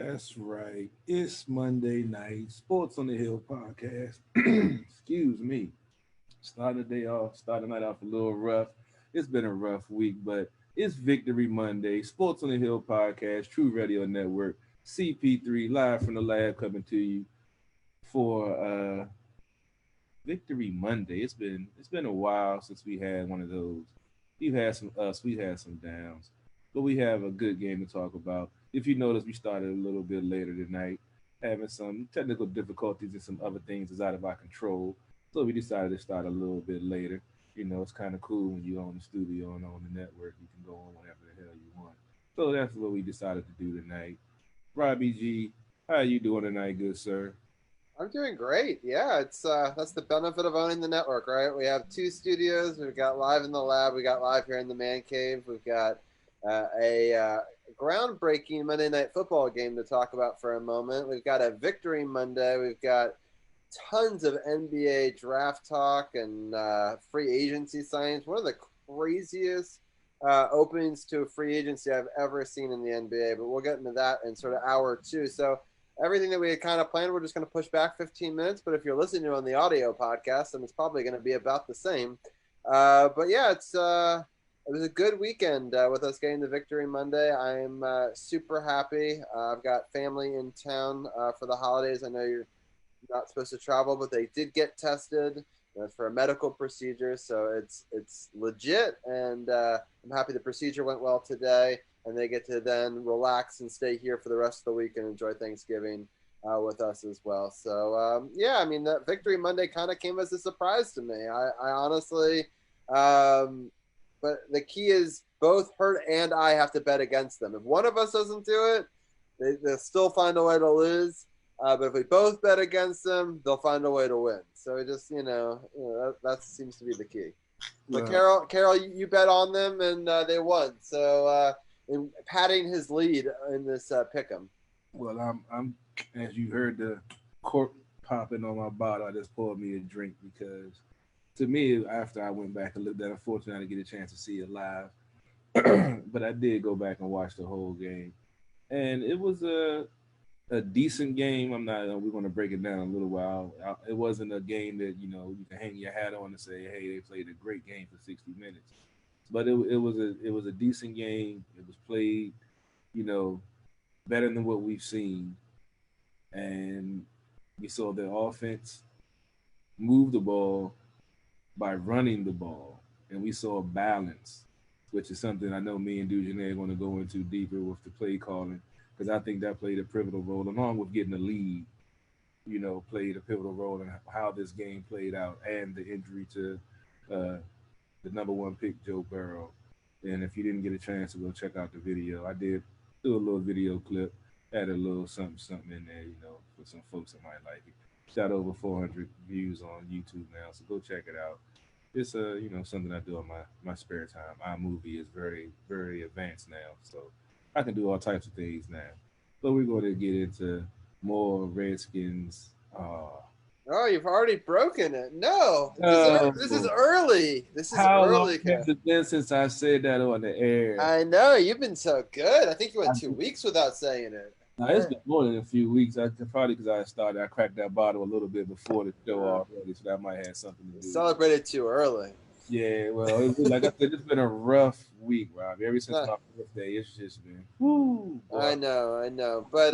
That's right. It's Monday night. Sports on the Hill podcast. Excuse me. Starting the day off, starting the night off a little rough. It's been a rough week, but it's Victory Monday. Sports on the Hill podcast, True Radio Network, CP3, live from the lab coming to you for Victory Monday. It's been a while since we had one of those. We've had some ups, we had some downs, but we have a good game to talk about. If you notice, we started a little bit later tonight, having some technical difficulties and some other things is out of our control. So we decided to start a little bit later. You know, it's kind of cool when you own the studio and on the network. You can go on whenever the hell you want. So that's what we decided to do tonight. Robbie G, how you doing tonight, good sir? I'm doing great. Yeah, it's that's the benefit of owning the network, right? We have two studios. We've got live in the lab. We got live here in the man cave. We've got a groundbreaking Monday Night Football game to talk about for a moment. We've got a Victory Monday. We've got tons of NBA draft talk and free agency signings. One of the craziest openings to a free agency I've ever seen in the NBA. But we'll get into that in sort of hour two. So everything that we had kind of planned, we're just going to push back 15 minutes. But if you're listening to it on the audio podcast, then it's probably going to be about the same. But yeah, it was a good weekend with us getting the Victory Monday. I'm super happy. I've got family in town for the holidays. I know you're not supposed to travel, but they did get tested for a medical procedure, so it's legit. And I'm happy the procedure went well today, and they get to then relax and stay here for the rest of the week and enjoy Thanksgiving with us as well. So yeah, I mean, that Victory Monday kind of came as a surprise to me. I honestly, but the key is both Hurt and I have to bet against them. If one of us doesn't do it, they'll still find a way to lose. But if we both bet against them, they'll find a way to win. So it just, that seems to be the key. But Carol, you bet on them, and they won. So in patting his lead in this pick'em. Well, I'm as you heard the cork popping on my bottle. I just poured me a drink because, to me, after I went back and looked at it, unfortunately, I didn't get a chance to see it live, but I did go back and watch the whole game, and it was a decent game. I'm not. We're going to break it down in a little while. It wasn't a game that you can hang your hat on and say, "Hey, they played a great game for 60 minutes." But it was a decent game. It was played, you know, better than what we've seen, and we saw the offense move the ball by running the ball, and we saw balance, which is something I know me and Dujanay are going to go into deeper with the play calling because I think that played a pivotal role along with getting the lead. Played a pivotal role in how this game played out and the injury to uh, the number one pick, Joe Burrow. And if you didn't get a chance to go check out the video, I did do a little video clip, add a little something, something in there, for some folks that might like it. Shot over 400 views on YouTube now, so go check it out. It's something I do in my spare time. iMovie is very, very advanced now, so I can do all types of things now. But we're going to get into more Redskins. Oh, you've already broken it. No, this is early. This is How long early. has it been since I said that on the air? I know you've been so good. I think you went 2 weeks without saying it. Now, it's been more than a few weeks. Probably because I cracked that bottle a little bit before the show already, so that might have something to do. Celebrated too early. Yeah, well, like I said, it's been a rough week, Rob. Ever since my birthday, it's just been. Woo, I know, but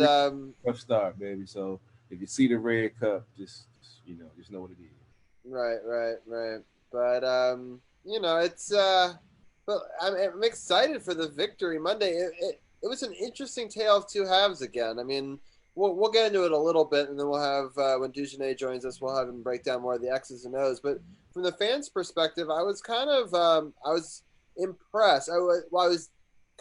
rough start, baby. So if you see the red cup, just know what it is. Right. But it's but I'm excited for the Victory Monday. It was an interesting tale of two halves again. I mean, we'll get into it a little bit, and then we'll have when Dujanay joins us, we'll have him break down more of the X's and O's. But from the fans' perspective, I was kind of I was impressed. I was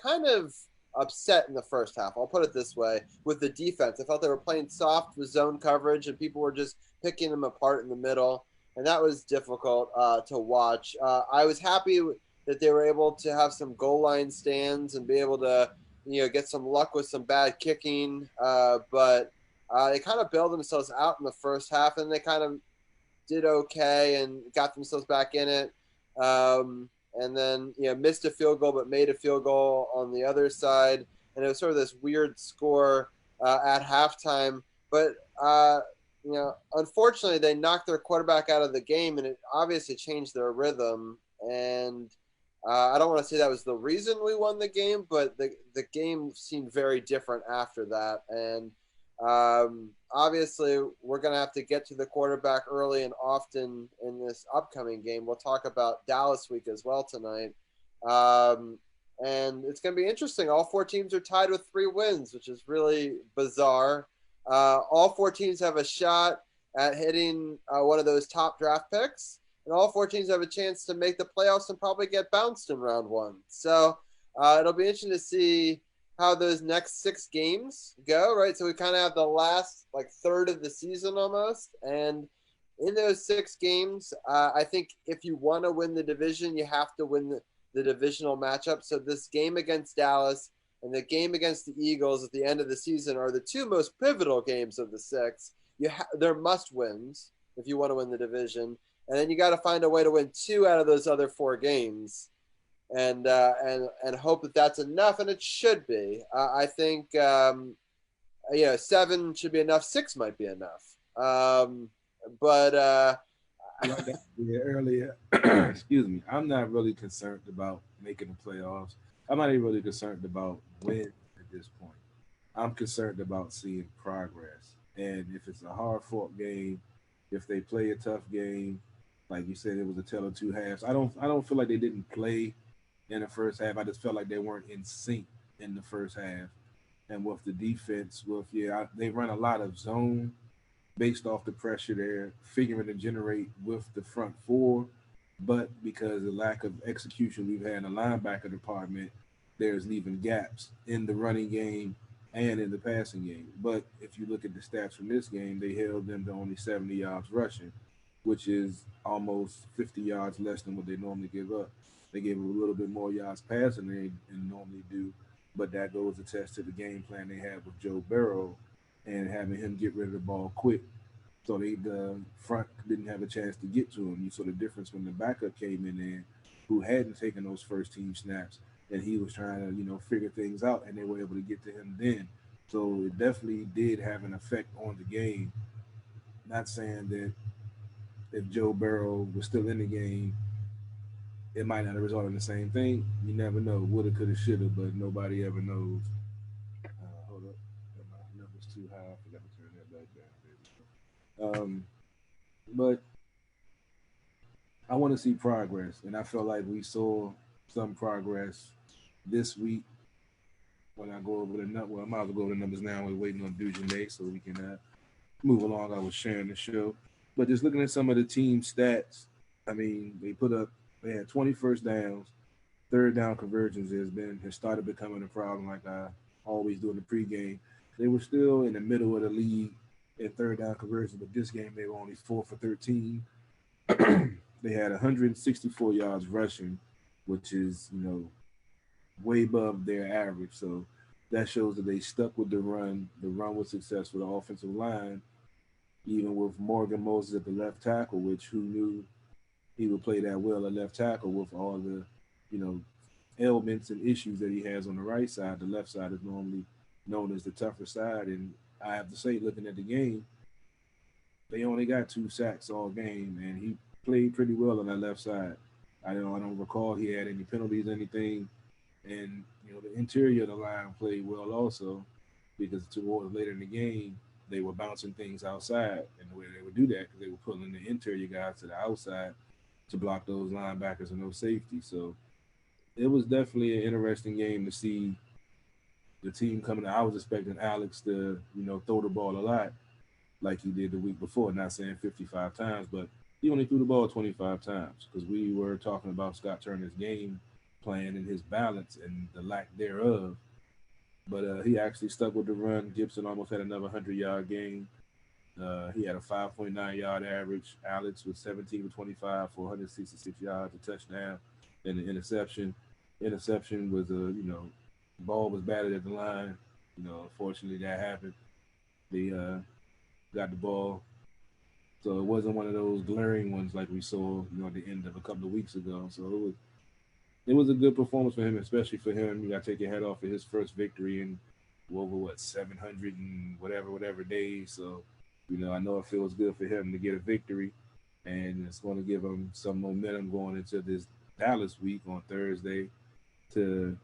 kind of upset in the first half. I'll put it this way with the defense. I felt they were playing soft with zone coverage, and people were just picking them apart in the middle, and that was difficult to watch. I was happy that they were able to have some goal line stands and be able to get some luck with some bad kicking, but they kind of bailed themselves out in the first half, and they kind of did okay and got themselves back in it. And then missed a field goal but made a field goal on the other side, and it was sort of this weird score at halftime. But unfortunately, they knocked their quarterback out of the game, and it obviously changed their rhythm. And I don't want to say that was the reason we won the game, but the game seemed very different after that. And obviously, we're going to have to get to the quarterback early and often in this upcoming game. We'll talk about Dallas week as well tonight. And it's going to be interesting. All four teams are tied with 3 wins, which is really bizarre. All 4 teams have a shot at hitting one of those top draft picks, and all 4 teams have a chance to make the playoffs and probably get bounced in round 1. So it'll be interesting to see how those next 6 games go, right? So we kind of have the last third of the season almost, and in those 6 games, I think if you want to win the division, you have to win the divisional matchup. So this game against Dallas and the game against the Eagles at the end of the season are the 2 most pivotal games of the 6. They're must-wins if you want to win the division. And then you got to find a way to win 2 out of those other 4 games, and hope that that's enough, and it should be. I think 7 should be enough. 6 might be enough. Like I said earlier, excuse me, I'm not really concerned about making the playoffs. I'm not even really concerned about win at this point. I'm concerned about seeing progress. And if it's a hard fought game, if they play a tough game, like you said, it was a tale of 2 halves. I don't feel like they didn't play in the first half. I just felt like they weren't in sync in the first half. And with the defense, they run a lot of zone based off the pressure they're figuring to generate with the front 4. But because of the lack of execution we've had in the linebacker department, there's leaving gaps in the running game and in the passing game. But if you look at the stats from this game, they held them to only 70 yards rushing, which is almost 50 yards less than what they normally give up. They gave them a little bit more yards passing than they normally do, but that goes to test to the game plan they had with Joe Burrow and having him get rid of the ball quick. So the front didn't have a chance to get to him. You saw the difference when the backup came in there, who hadn't taken those first team snaps, and he was trying to figure things out, and they were able to get to him then. So it definitely did have an effect on the game. Not saying that if Joe Burrow was still in the game, it might not have resulted in the same thing. You never know. Woulda, coulda, shoulda, but nobody ever knows. Hold up. My number's too high. I forgot to turn that back down. But I want to see progress, and I feel like we saw some progress this week. When I go over the I might as well go over the numbers now. We're waiting on Dujane so we can move along. I was sharing the show, but just looking at some of the team stats, I mean, they had 20 first downs, third down conversions has started becoming a problem, like I always do in the pregame. They were still in the middle of the league in third down conversions, but this game they were only 4 for 13. They had 164 yards rushing, which is way above their average. So that shows that they stuck with the run. The run was successful. The offensive line, even with Morgan Moses at the left tackle, which who knew he would play that well at left tackle with all the, ailments and issues that he has on the right side. The left side is normally known as the tougher side. And I have to say, looking at the game, they only got 2 sacks all game, and he played pretty well on that left side. I don't recall he had any penalties, anything. And the interior of the line played well also, because towards later in the game they were bouncing things outside, and the way they would do that because they were pulling the interior guys to the outside to block those linebackers and those safeties. So it was definitely an interesting game to see the team coming. I was expecting Alex to throw the ball a lot like he did the week before. Not saying 55 times, but he only threw the ball 25 times because we were talking about Scott Turner's game plan and his balance and the lack thereof. But he actually stuck with the run. Gibson almost had another 100-yard game. He had a 5.9-yard average. Alex was 17 for 25 for 166 yards, a touchdown, and an interception. Interception was ball was batted at the line. Unfortunately that happened. They got the ball. So it wasn't one of those glaring ones like we saw, at the end of a couple of weeks ago. So it was a good performance for him, especially for him. You got to take your head off of his first victory in over 700 and whatever days. So, I know it feels good for him to get a victory, and it's going to give him some momentum going into this Dallas week on Thursday. To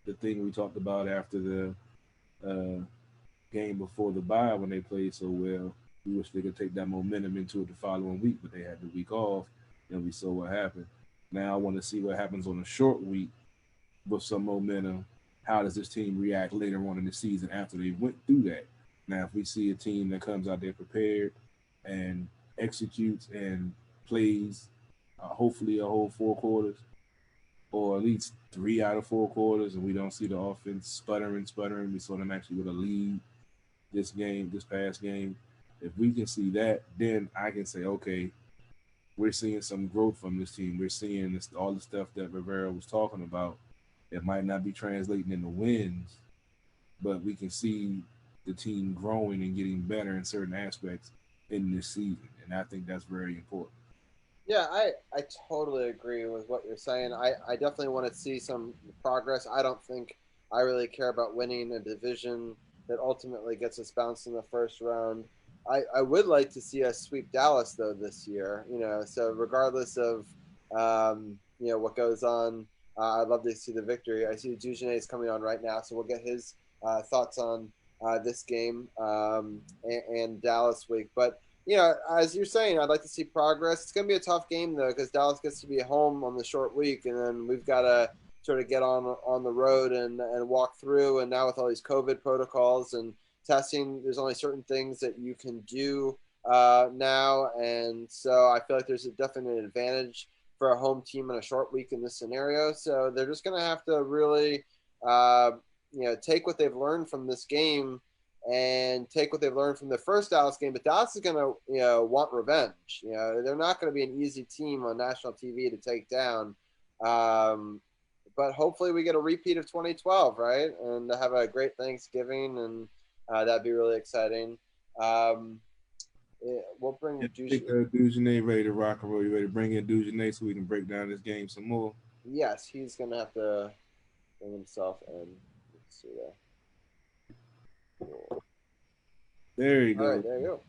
the thing we talked about after the uh, game before the bye when they played so well. We wish they could take that momentum into it the following week, but they had the week off, and we saw what happened. Now I want to see what happens on a short week with some momentum. How does this team react later on in the season after they went through that? Now, if we see a team that comes out there prepared and executes and plays, hopefully a whole 4 quarters, or at least 3 out of 4 quarters, and we don't see the offense sputtering. We saw them actually with a lead this past game. If we can see that, then I can say, okay, we're seeing some growth from this team. We're seeing all the stuff that Rivera was talking about. It might not be translating into wins, but we can see the team growing and getting better in certain aspects in this season, and I think that's very important. Yeah, I totally agree with what you're saying. I definitely want to see some progress. I don't think I really care about winning a division that ultimately gets us bounced in the first round. I would like to see us sweep Dallas though this year. So regardless of what goes on, I'd love to see the victory. I see Dujane is coming on right now, so we'll get his thoughts on this game and Dallas week. But as you're saying, I'd like to see progress. It's going to be a tough game, though, because Dallas gets to be home on the short week, and then we've got to sort of get on the road and walk through. And now with all these COVID protocols and testing, there's only certain things that you can do now. And so I feel like there's definitely an advantage for a home team in a short week in this scenario. So they're just going to have to really, take what they've learned from this game and take what they've learned from the first Dallas game. But Dallas is going to, want revenge. They're not going to be an easy team on national TV to take down. But hopefully we get a repeat of 2012, right? And have a great Thanksgiving, and that'd be really exciting. We'll bring Dujane ready to rock and roll. You ready to bring in Dujane so we can break down this game some more? Yes, he's going to have to bring himself in. Let's see there. There you go. All right, there you go.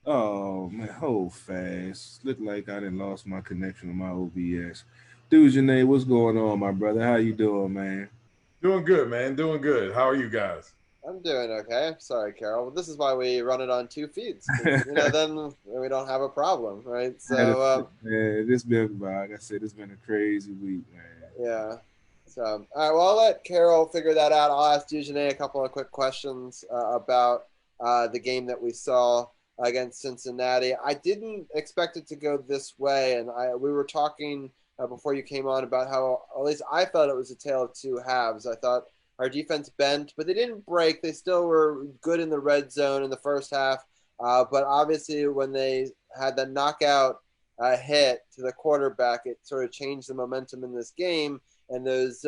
Oh man, hold fast. Look like I done lost my connection to my OBS. Dujane, what's going on, my brother? How you doing, man? Doing good, man. Doing good. How are you guys? I'm doing okay. Sorry, Carol. This is why we run it on 2 feeds. Then we don't have a problem, right? So, this been, like I said, it's been a crazy week, man. Yeah. So, all right. Well, I'll let Carol figure that out. I'll ask Dujane a couple of quick questions about the game that we saw against Cincinnati. I didn't expect it to go this way, and we were talking before you came on about how, at least I felt it was a tale of two halves. I thought our defense bent, but they didn't break. They still were good in the red zone in the first half. But obviously when they had the knockout hit to the quarterback, it sort of changed the momentum in this game. And those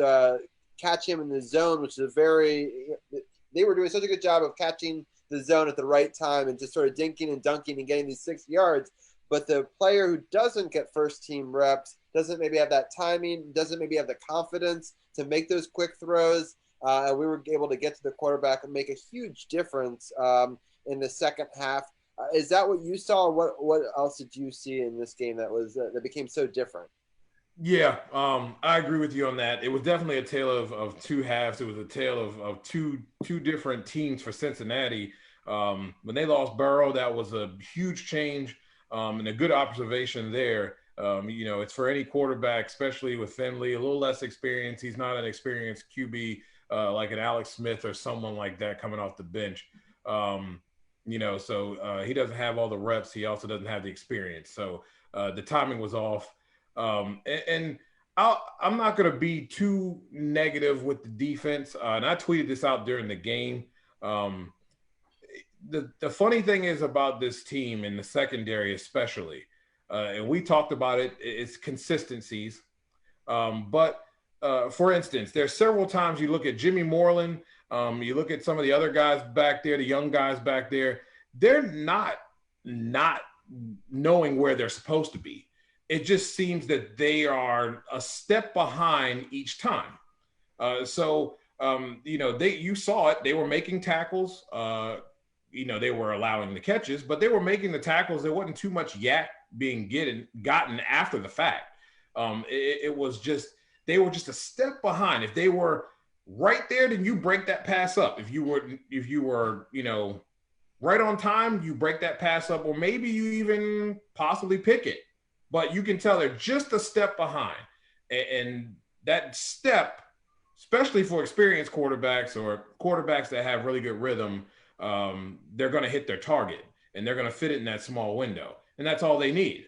catch him in the zone, which is they were doing such a good job of catching the zone at the right time and just sort of dinking and dunking and getting these 6 yards. But the player who doesn't get first team reps doesn't maybe have that timing, doesn't maybe have the confidence to make those quick throws. And we were able to get to the quarterback and make a huge difference in the second half. Is that what you saw? Or what else did you see in this game that became so different? Yeah, I agree with you on that. It was definitely a tale of two halves. It was a tale of two different teams for Cincinnati. When they lost Burrow, that was a huge change and a good observation there. It's for any quarterback, especially with Finley, a little less experience. He's not an experienced QB like an Alex Smith or someone like that coming off the bench. So he doesn't have all the reps. He also doesn't have the experience. So the timing was off. I'm not going to be too negative with the defense. And I tweeted this out during the game. The funny thing is about this team in the secondary, especially, and we talked about it, it's consistencies. But for instance, there's several times you look at Jimmy Moreland, you look at some of the other guys back there, the young guys back there, they're not knowing where they're supposed to be. It just seems that they are a step behind each time. So you saw it. They were making tackles. They were allowing the catches, but they were making the tackles. There wasn't too much yak being gotten after the fact. It was just they were just a step behind. If they were right there, then you break that pass up. If you were right on time, you break that pass up, or maybe you even possibly pick it. But you can tell they're just a step behind, and that step, especially for experienced quarterbacks or quarterbacks that have really good rhythm, they're going to hit their target and they're going to fit it in that small window, and that's all they need.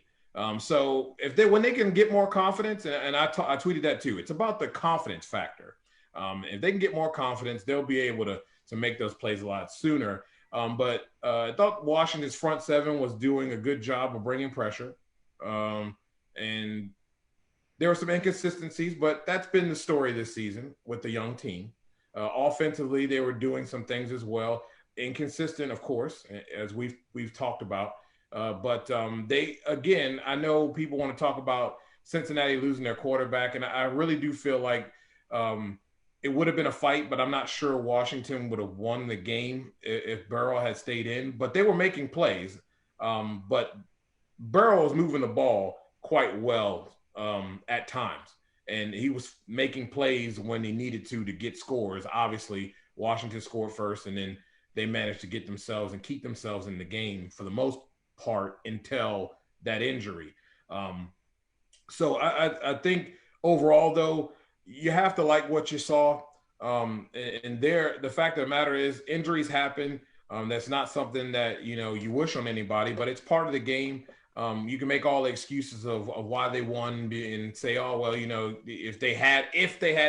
So when they can get more confidence, and I tweeted that too, it's about the confidence factor. If they can get more confidence, they'll be able to make those plays a lot sooner. But I thought Washington's front seven was doing a good job of bringing pressure. And there were some inconsistencies, but that's been the story this season with the young team. Offensively, they were doing some things as well. Inconsistent, of course, as we've talked about. But I know people want to talk about Cincinnati losing their quarterback, and I really do feel like it would have been a fight, but I'm not sure Washington would have won the game if Burrow had stayed in. But they were making plays. But Burrow was moving the ball quite well at times, and he was making plays when he needed to get scores. Obviously, Washington scored first, and then they managed to get themselves and keep themselves in the game for the most part until that injury. So I think overall, though, you have to like what you saw. And the fact of the matter is injuries happen. That's not something that, you wish on anybody, but it's part of the game. You can make all the excuses of why they won and say, oh, well, if they had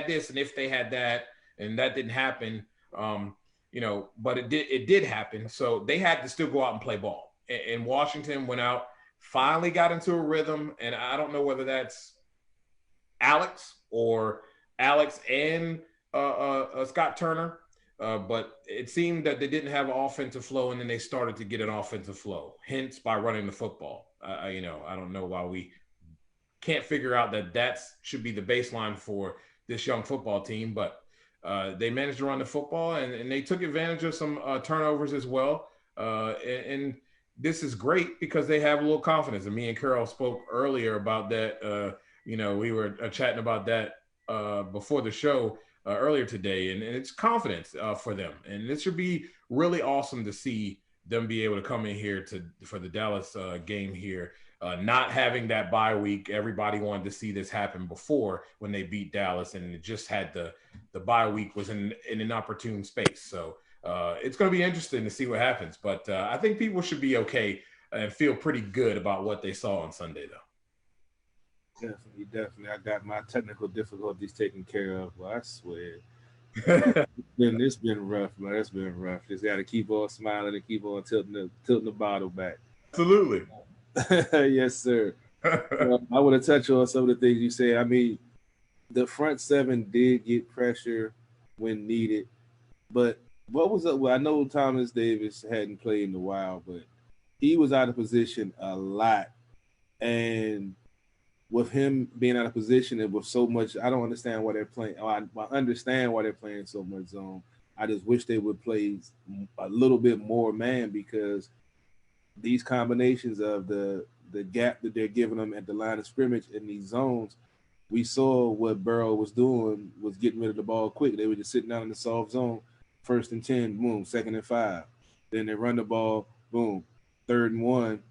this and if they had that, and that didn't happen, but it did happen. So they had to still go out and play ball. And Washington went out, finally got into a rhythm. And I don't know whether that's Alex and Scott Turner. But it seemed that they didn't have offensive flow, and then they started to get an offensive flow, hence by running the football. I don't know why we can't figure out that should be the baseline for this young football team, but they managed to run the football, and they took advantage of some turnovers as well. And this is great because they have a little confidence. And me and Carol spoke earlier about that. We were chatting about that before the show earlier today, and it's confidence for them. And it should be really awesome to see them be able to come in here for the Dallas game here, not having that bye week. Everybody wanted to see this happen before when they beat Dallas, and it just had the bye week was in an opportune space. So it's going to be interesting to see what happens. But I think people should be okay and feel pretty good about what they saw on Sunday, though. Definitely. I got my technical difficulties taken care of. Well, I swear. It's been rough, man. It's been rough. Just got to keep on smiling and keep on tilting the bottle back. Absolutely. Yes, sir. I want to touch on some of the things you said. I mean, the front seven did get pressure when needed, but what was up? Well, I know Thomas Davis hadn't played in a while, but he was out of position a lot, and with him being out of position and with so much, I don't understand why they're playing. I understand why they're playing so much zone. I just wish they would play a little bit more man, because these combinations of the gap that they're giving them at the line of scrimmage in these zones, we saw what Burrow was doing, was getting rid of the ball quick. They were just sitting down in the soft zone, 1st and 10, boom, 2nd and 5. Then they run the ball, boom, 3rd and 1.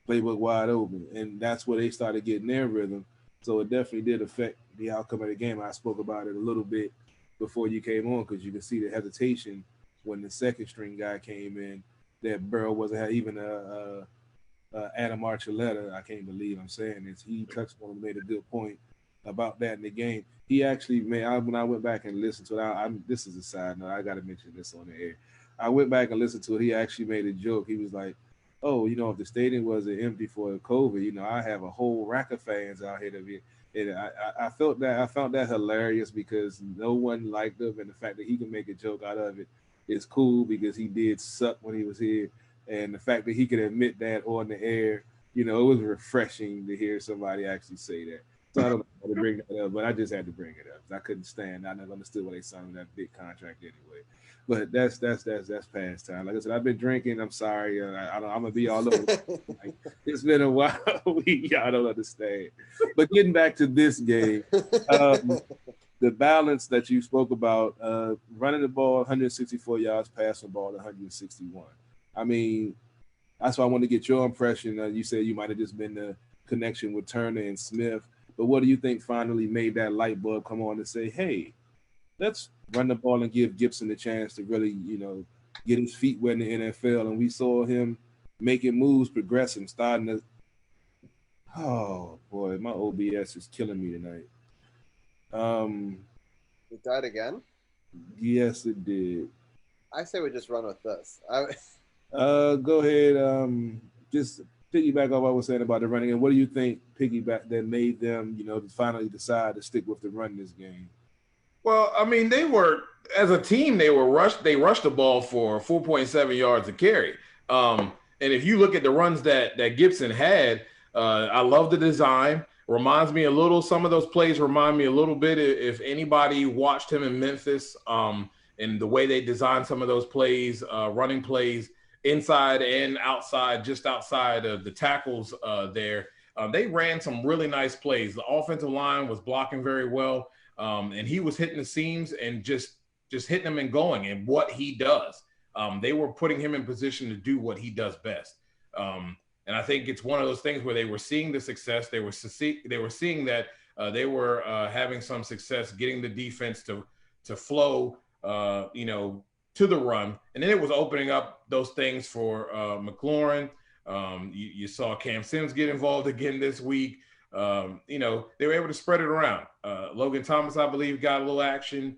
Playbook wide open, and that's where they started getting their rhythm. So it definitely did affect the outcome of the game. I spoke about it a little bit before you came on, because you can see the hesitation when the second string guy came in, that Burrow wasn't even Adam Archuleta. I can't believe I'm saying this. He touched on and made a good point about that in the game. He actually made, when I went back and listened to it, this is a side note, I got to mention this on the air. I went back and listened to it. He actually made a joke. He was like, oh, if the stadium wasn't empty for COVID, I have a whole rack of fans out here to be. And I found that hilarious, because no one liked him, and the fact that he can make a joke out of it is cool, because he did suck when he was here. And the fact that he could admit that on the air, it was refreshing to hear somebody actually say that. So I don't know how to bring that up, but I just had to bring it up. I couldn't stand. I never understood why they signed that big contract anyway. But that's past time. Like I said, I've been drinking. I'm sorry. I'm gonna be all over. Like, it's been a while. Y'all don't understand. But getting back to this game, the balance that you spoke about, running the ball 164 yards, passing the ball 161. I mean, that's why I want to get your impression. You said you might have just been the connection with Turner and Smith. But what do you think finally made that light bulb come on and say, hey, let's run the ball and give Gibson a chance to really, get his feet wet in the NFL? And we saw him making moves, progressing, starting to. Oh boy, my OBS is killing me tonight. It died again? Yes, it did. I say we just run with this. Go ahead. Just piggyback off what I was saying about the running. And what do you think piggyback that made them, to finally decide to stick with the run this game? Well, I mean, they were, as a team, they rushed the ball for 4.7 yards a carry. And if you look at the runs that Gibson had, I love the design. Reminds me a little, some of those plays remind me a little bit, if anybody watched him in Memphis, and the way they designed some of those plays, running plays inside and outside, just outside of the tackles there. They ran some really nice plays. The offensive line was blocking very well. And he was hitting the seams and just hitting them and going, and what he does. They were putting him in position to do what he does best. And I think it's one of those things where they were seeing the success. They were seeing that they were having some success getting the defense to flow, to the run. And then it was opening up those things for McLaurin. You saw Cam Sims get involved again this week. They were able to spread it around. Logan Thomas, I believe, got a little action.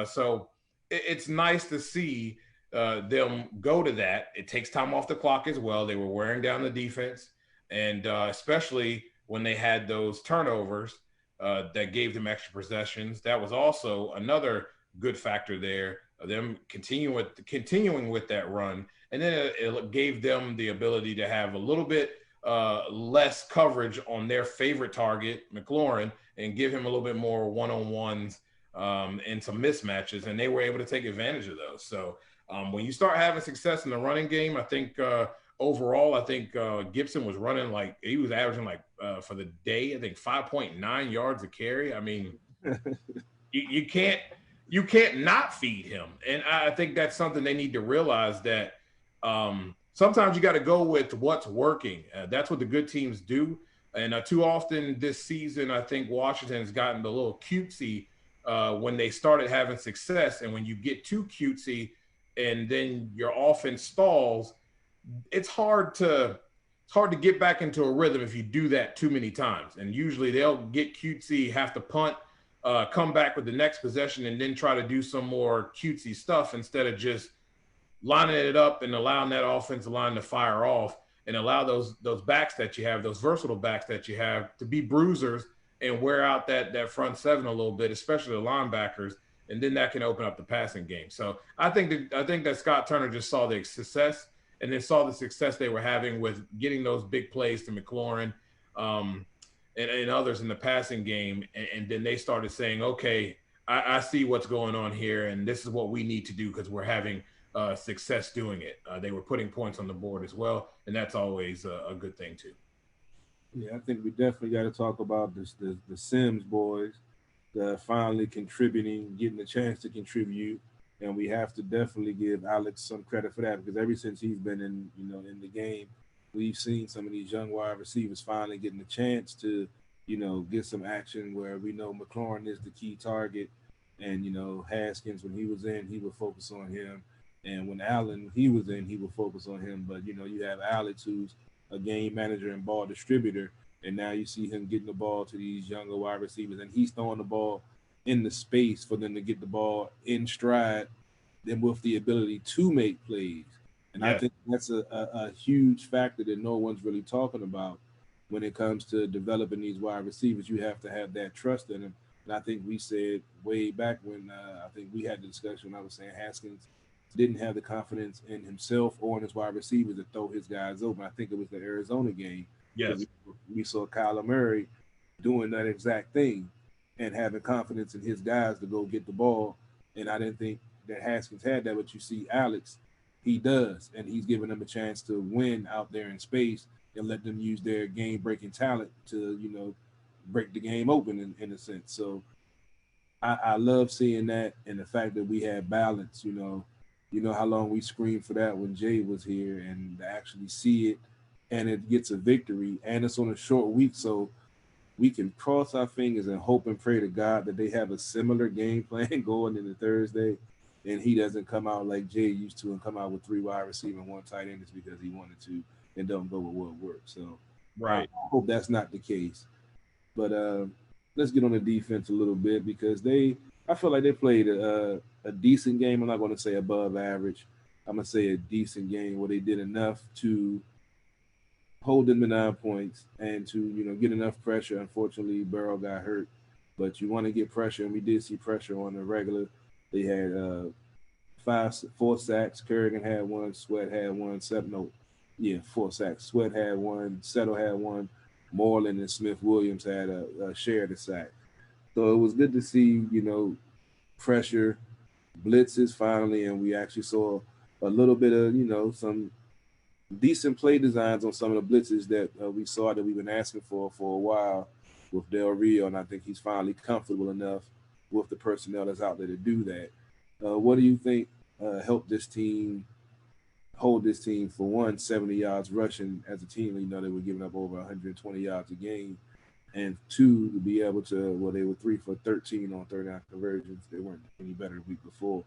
So it's nice to see them go to that. It takes time off the clock as well. They were wearing down the defense, and especially when they had those turnovers that gave them extra possessions. That was also another good factor there. Them continuing with that run, and then it gave them the ability to have a little bit less coverage on their favorite target, McLaurin, and give him a little bit more one-on-ones and some mismatches, and they were able to take advantage of those. So when you start having success in the running game, I think overall, Gibson was running he was averaging for the day, I think 5.9 yards a carry. I mean, you can't not feed him. And I think that's something they need to realize, that sometimes you got to go with what's working. That's what the good teams do. And too often this season, I think Washington has gotten a little cutesy when they started having success. And when you get too cutesy and then your offense stalls, it's hard to get back into a rhythm if you do that too many times. And usually they'll get cutesy, have to punt, come back with the next possession, and then try to do some more cutesy stuff instead of just lining it up and allowing that offensive line to fire off, and allow those backs that you have, those versatile backs that you have, to be bruisers and wear out that front seven a little bit, especially the linebackers, and then that can open up the passing game. So I think that Scott Turner just saw the success, and then saw the success they were having with getting those big plays to McLaurin and others in the passing game, and then they started saying, okay, I see what's going on here, and this is what we need to do because we're having success doing it. They were putting points on the board as well, and that's always a good thing too. Yeah, I think we definitely got to talk about the Sims boys finally contributing, getting a chance to contribute, and we have to definitely give Alex some credit for that, because ever since he's been in the game, we've seen some of these young wide receivers finally getting a chance to get some action, where we know McLaurin is the key target, and Haskins, when he was in, he would focus on him. And when Allen, he was in, he would focus on him. But, you have Alex, who's a game manager and ball distributor, and now you see him getting the ball to these younger wide receivers, and he's throwing the ball in the space for them to get the ball in stride, then with the ability to make plays. And I think that's a huge factor that no one's really talking about when it comes to developing these wide receivers. You have to have that trust in them. And I think we said way back when I think we had the discussion, I was saying Haskins didn't have the confidence in himself or in his wide receivers to throw his guys open. I think it was the Arizona game. Yes. We saw Kyler Murray doing that exact thing and having confidence in his guys to go get the ball. And I didn't think that Haskins had that, but you see Alex, he does, and he's giving them a chance to win out there in space and let them use their game-breaking talent to, break the game open in a sense. So I love seeing that, and the fact that we had balance. How long we screamed for that when Jay was here, and to actually see it, and it gets a victory, and it's on a short week, so we can cross our fingers and hope and pray to God that they have a similar game plan going into Thursday, and he doesn't come out like Jay used to and come out with 3 wide receivers and 1 tight end just because he wanted to and don't go with what works. So right. I hope that's not the case. But let's get on the defense a little bit because I feel like they played a decent game. I'm not going to say above average. I'm going to say a decent game where they did enough to hold them to 9 points and to, get enough pressure. Unfortunately, Burrow got hurt, but you want to get pressure, and we did see pressure on the regular. They had 4 sacks. Kerrigan had 1. Sweat had 1. 4 sacks. Sweat had 1. Settle had 1. Moreland and Smith-Williams had a share of the sack. So it was good to see, pressure, blitzes finally, and we actually saw a little bit of, some decent play designs on some of the blitzes that we saw that we've been asking for a while with Del Rio, and I think he's finally comfortable enough with the personnel that's out there to do that. What do you think helped this team hold this team for 70 yards rushing as a team? They were giving up over 120 yards a game, and 2, to be able to, they were 3 for 13 on third down conversions. They weren't any better the week before.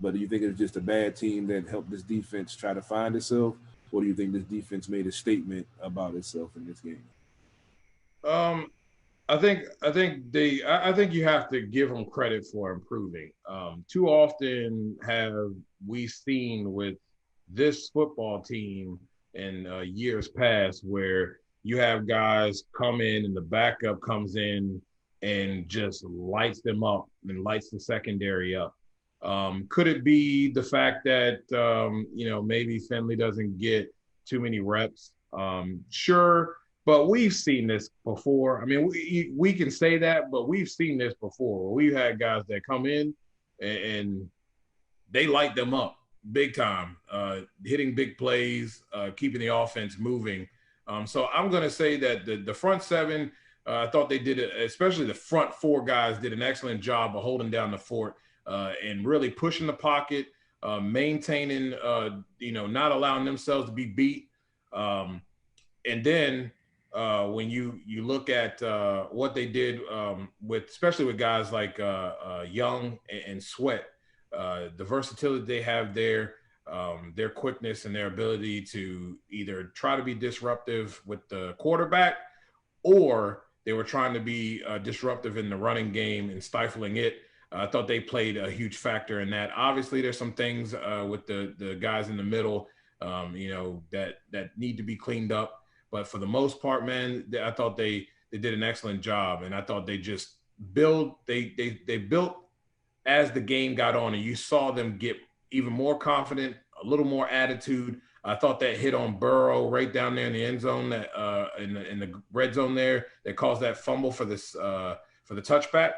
But do you think it's just a bad team that helped this defense try to find itself, or do you think this defense made a statement about itself in this game? I think you have to give them credit for improving. Too often have we seen with this football team in years past where you have guys come in and the backup comes in and just lights them up and lights the secondary up. Could it be the fact that, maybe Finley doesn't get too many reps? Sure, but we've seen this before. I mean, we can say that, but we've seen this before. We've had guys that come in and they light them up big time, hitting big plays, keeping the offense moving. So I'm going to say that the front 7, I thought they did it, especially the front 4 guys did an excellent job of holding down the fort and really pushing the pocket, maintaining, not allowing themselves to be beat. And then when you look at what they did especially with guys like Young and Sweat, the versatility they have there, their quickness and their ability to either try to be disruptive with the quarterback, or they were trying to be disruptive in the running game and stifling it. I thought they played a huge factor in that. Obviously, there's some things with the guys in the middle, that need to be cleaned up. But for the most part, man, I thought they did an excellent job, and I thought they just built as the game got on, and you saw them get even more confident, a little more attitude. I thought that hit on Burrow right down there in the end zone, that in the red zone there, that caused that fumble for the touchback.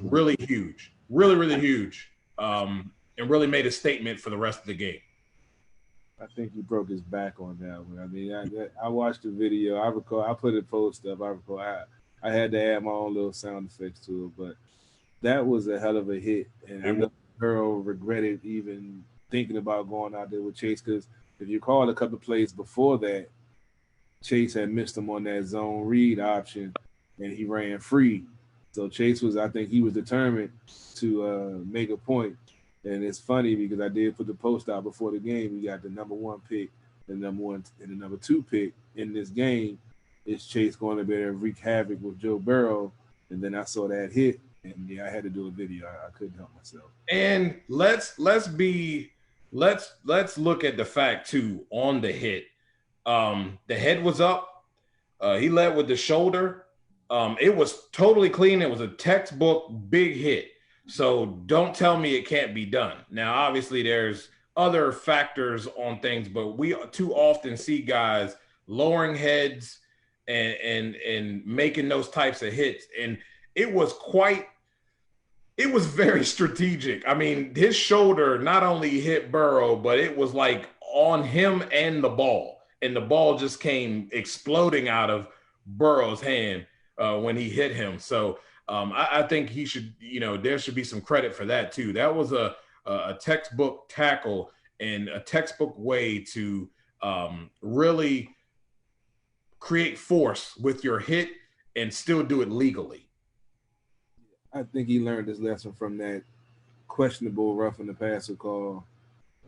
Really huge, really huge, and really made a statement for the rest of the game. I think he broke his back on that one. I mean, I watched the video. I recall I put a post up. I recall I had to add my own little sound effects to it, but that was a hell of a hit. And I know Burrow regretted even thinking about going out there with Chase, because if you recall a couple of plays before that, Chase had missed him on that zone read option, and he ran free. So Chase I think he was determined to make a point. And it's funny because I did put the post out before the game. We got the number 1 pick, the number 2 pick in this game. Is Chase going to be able to wreak havoc with Joe Burrow? And then I saw that hit, and yeah, I had to do a video. I couldn't help myself. And let's look at the fact too on the hit. The head was up. He led with the shoulder. It was totally clean. It was a textbook big hit. So don't tell me it can't be done. Now, obviously, there's other factors on things, but we too often see guys lowering heads and making those types of hits. And it was very strategic. I mean, his shoulder not only hit Burrow, but it was like on him and the ball. And the ball just came exploding out of Burrow's hand when he hit him. So I think he should, there should be some credit for that too. That was a textbook tackle and a textbook way to really create force with your hit and still do it legally. I think he learned his lesson from that questionable roughing the passer call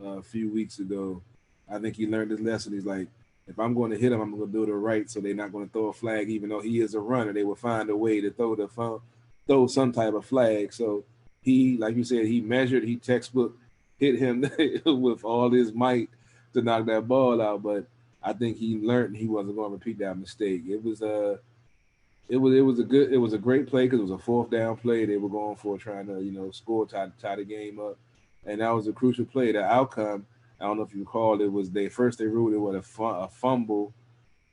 a few weeks ago. I think he learned his lesson. He's like, if I'm going to hit him, I'm going to do it right, so they're not going to throw a flag. Even though he is a runner, they will find a way to throw some type of flag. So he, like you said, he measured, he textbook hit him with all his might to knock that ball out. But I think he learned he wasn't going to repeat that mistake. It was a great play because it was a fourth down play. They were going for trying to score, tie the game up, and that was a crucial play. The outcome, I don't know if you recall, they ruled it was a fumble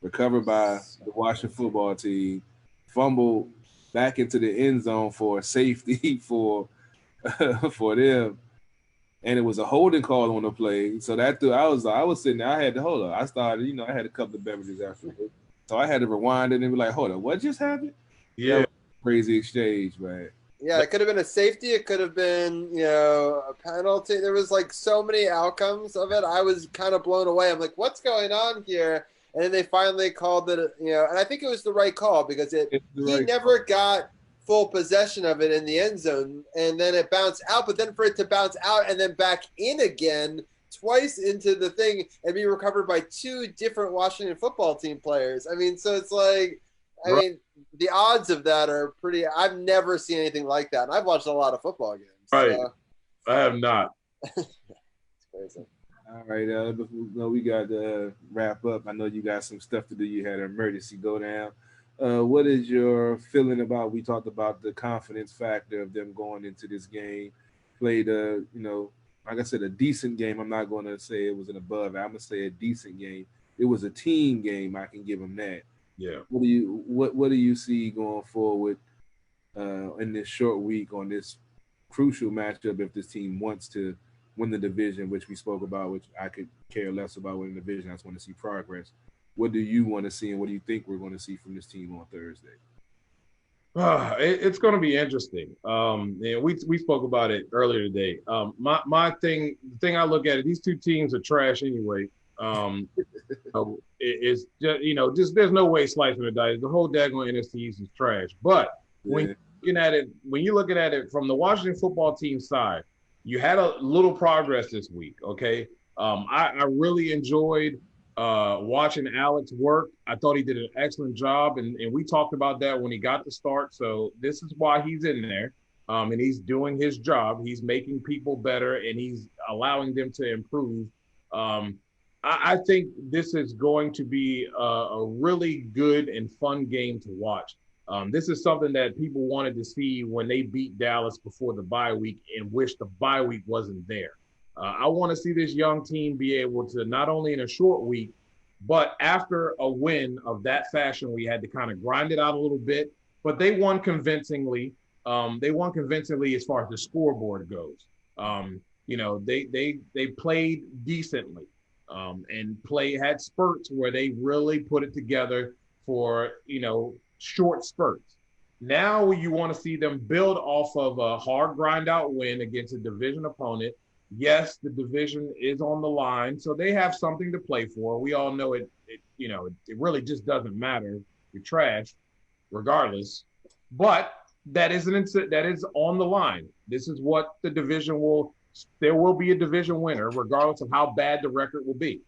recovered by the Washington football team, fumble back into the end zone for a safety for them, and it was a holding call on the play. So that I was sitting there, I had to hold up. I started, I had a couple of beverages after it. So I had to rewind it and be like, hold on, what just happened? Yeah. Crazy exchange, man. Yeah, it could have been a safety. It could have been, a penalty. There was like so many outcomes of it. I was kind of blown away. I'm like, what's going on here? And then they finally called it, and I think it was the right call because he never got full possession of it in the end zone, and then it bounced out. But then for it to bounce out and then back in again twice into the thing and be recovered by two different Washington football team players. I mean, so it's like, the odds of that are pretty. I've never seen anything like that, and I've watched a lot of football games. Right, so. I have not. It's crazy. All right, we got to wrap up. I know you got some stuff to do. You had an emergency go down. What is your feeling about? We talked about the confidence factor of them going into this game. Played like I said, a decent game. I'm not going to say it was an above. I'm going to say a decent game. It was a team game. I can give them that. Yeah. What do you see going forward in this short week on this crucial matchup if this team wants to win the division, which we spoke about, which I could care less about winning the division. I just want to see progress. What do you want to see, and what do you think we're going to see from this team on Thursday? It's going to be interesting. We spoke about it earlier today. The thing I look at it, these two teams are trash anyway. It's just there's no way slicing the dice. The whole daggone NFC East is trash. But when you're looking at it from the Washington football team side, you had a little progress this week. Okay, I really enjoyed watching Alex work. I thought he did an excellent job, and we talked about that when he got the start. So this is why he's in there, and he's doing his job. He's making people better, and he's allowing them to improve. I think this is going to be a really good and fun game to watch. This is something that people wanted to see when they beat Dallas before the bye week and wish the bye week wasn't there. I want to see this young team be able to not only in a short week, but after a win of that fashion, we had to kind of grind it out a little bit, but they won convincingly. As far as the scoreboard goes. They played decently. And had spurts where they really put it together for, short spurts. Now you want to see them build off of a hard grind out win against a division opponent. Yes, the division is on the line, so they have something to play for. We all know it really just doesn't matter. You're trash regardless, but that is on the line. This is what the division there will be a division winner regardless of how bad the record will be.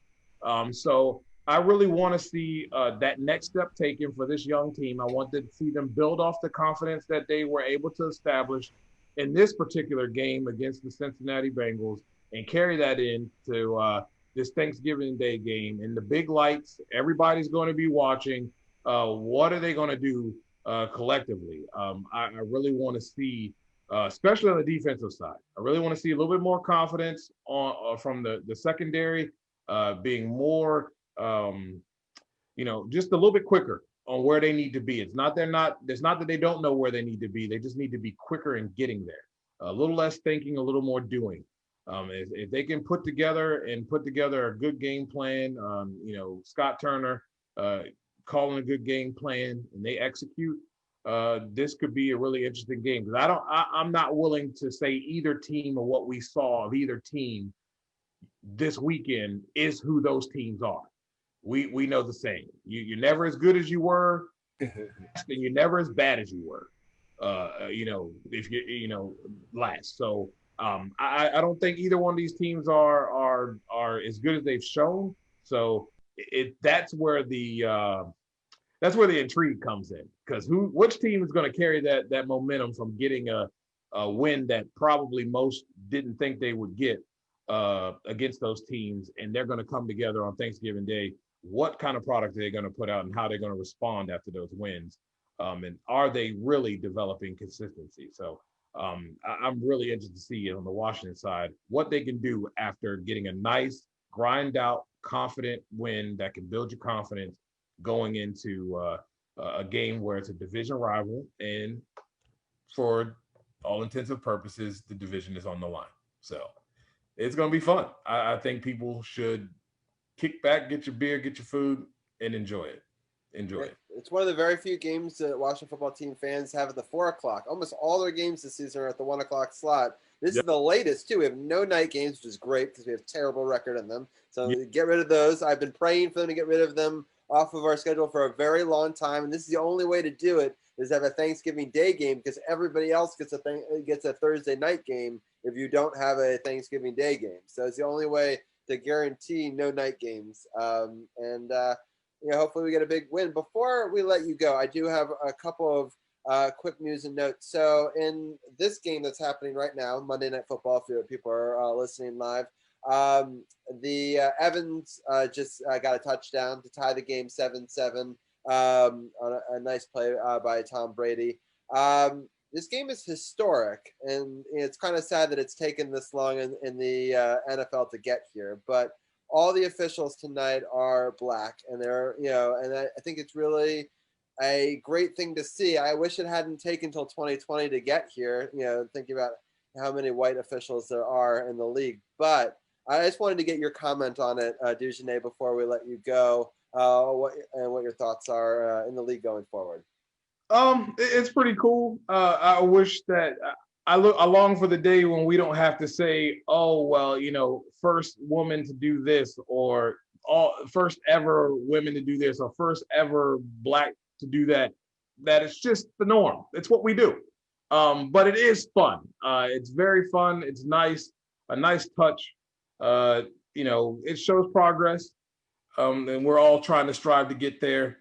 So I really want to see that next step taken for this young team. I want to see them build off the confidence that they were able to establish in this particular game against the Cincinnati Bengals and carry that into this Thanksgiving Day game. And the big lights, everybody's going to be watching. What are they going to do collectively? I really want to see, especially on the defensive side, I really want to see a little bit more confidence from the secondary being more, just a little bit quicker on where they need to be. It's not that they don't know where they need to be. They just need to be quicker in getting there. A little less thinking, a little more doing. If they can put together a good game plan, Scott Turner calling a good game plan, and they execute, this could be a really interesting game. Because I'm not willing to say either team or what we saw of either team this weekend is who those teams are. We know the saying. You're never as good as you were, and you're never as bad as you were. If you last. So I don't think either one of these teams are as good as they've shown. So that's where the intrigue comes in, because which team is going to carry that momentum from getting a win that probably most didn't think they would get against those teams, and they're going to come together on Thanksgiving Day. What kind of product are they going to put out, and how they're going to respond after those wins? And are they really developing consistency? So I'm really interested to see on the Washington side what they can do after getting a nice, grind out, confident win that can build your confidence going into a game where it's a division rival, and for all intents and purposes, the division is on the line. So it's going to be fun. I think people should kick back, get your beer, get your food, and enjoy it. It's one of the very few games that Washington football team fans have at the 4 o'clock. Almost all their games this season are at the 1 o'clock slot. This is the latest, too. We have no night games, which is great because we have terrible record in them. So get rid of those. I've been praying for them to get rid of them off of our schedule for a very long time. And this is the only way to do it, is have a Thanksgiving Day game, because everybody else gets a Thursday night game if you don't have a Thanksgiving Day game. So it's the only way to guarantee no night games. Hopefully we get a big win. Before we let you go, I do have a couple of quick news and notes. So in this game that's happening right now, Monday Night Football, if people are listening live, the Evans just got a touchdown to tie the game 7-7 on a nice play by Tom Brady. This game is historic, and it's kind of sad that it's taken this long in the NFL to get here, but all the officials tonight are black, and I think it's really a great thing to see. I wish it hadn't taken till 2020 to get here, thinking about how many white officials there are in the league. But I just wanted to get your comment on it, Dujanet, before we let you go, what your thoughts are in the league going forward. It's pretty cool. I wish that I long for the day when we don't have to say, oh, well, first woman to do this, or first ever women to do this, or first ever black to do that. That it's just the norm. It's what we do. But it is fun. It's very fun. It's nice, a nice touch. It shows progress. And we're all trying to strive to get there.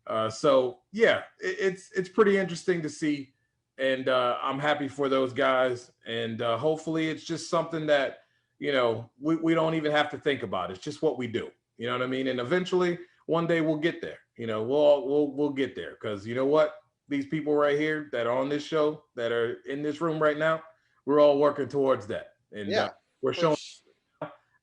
It's pretty interesting to see. And I'm happy for those guys. And hopefully it's just something that, we don't even have to think about. It's just what we do. You know what I mean? And eventually one day we'll get there. We'll get there, because you know what? These people right here that are on this show, that are in this room right now, we're all working towards that. And we're showing.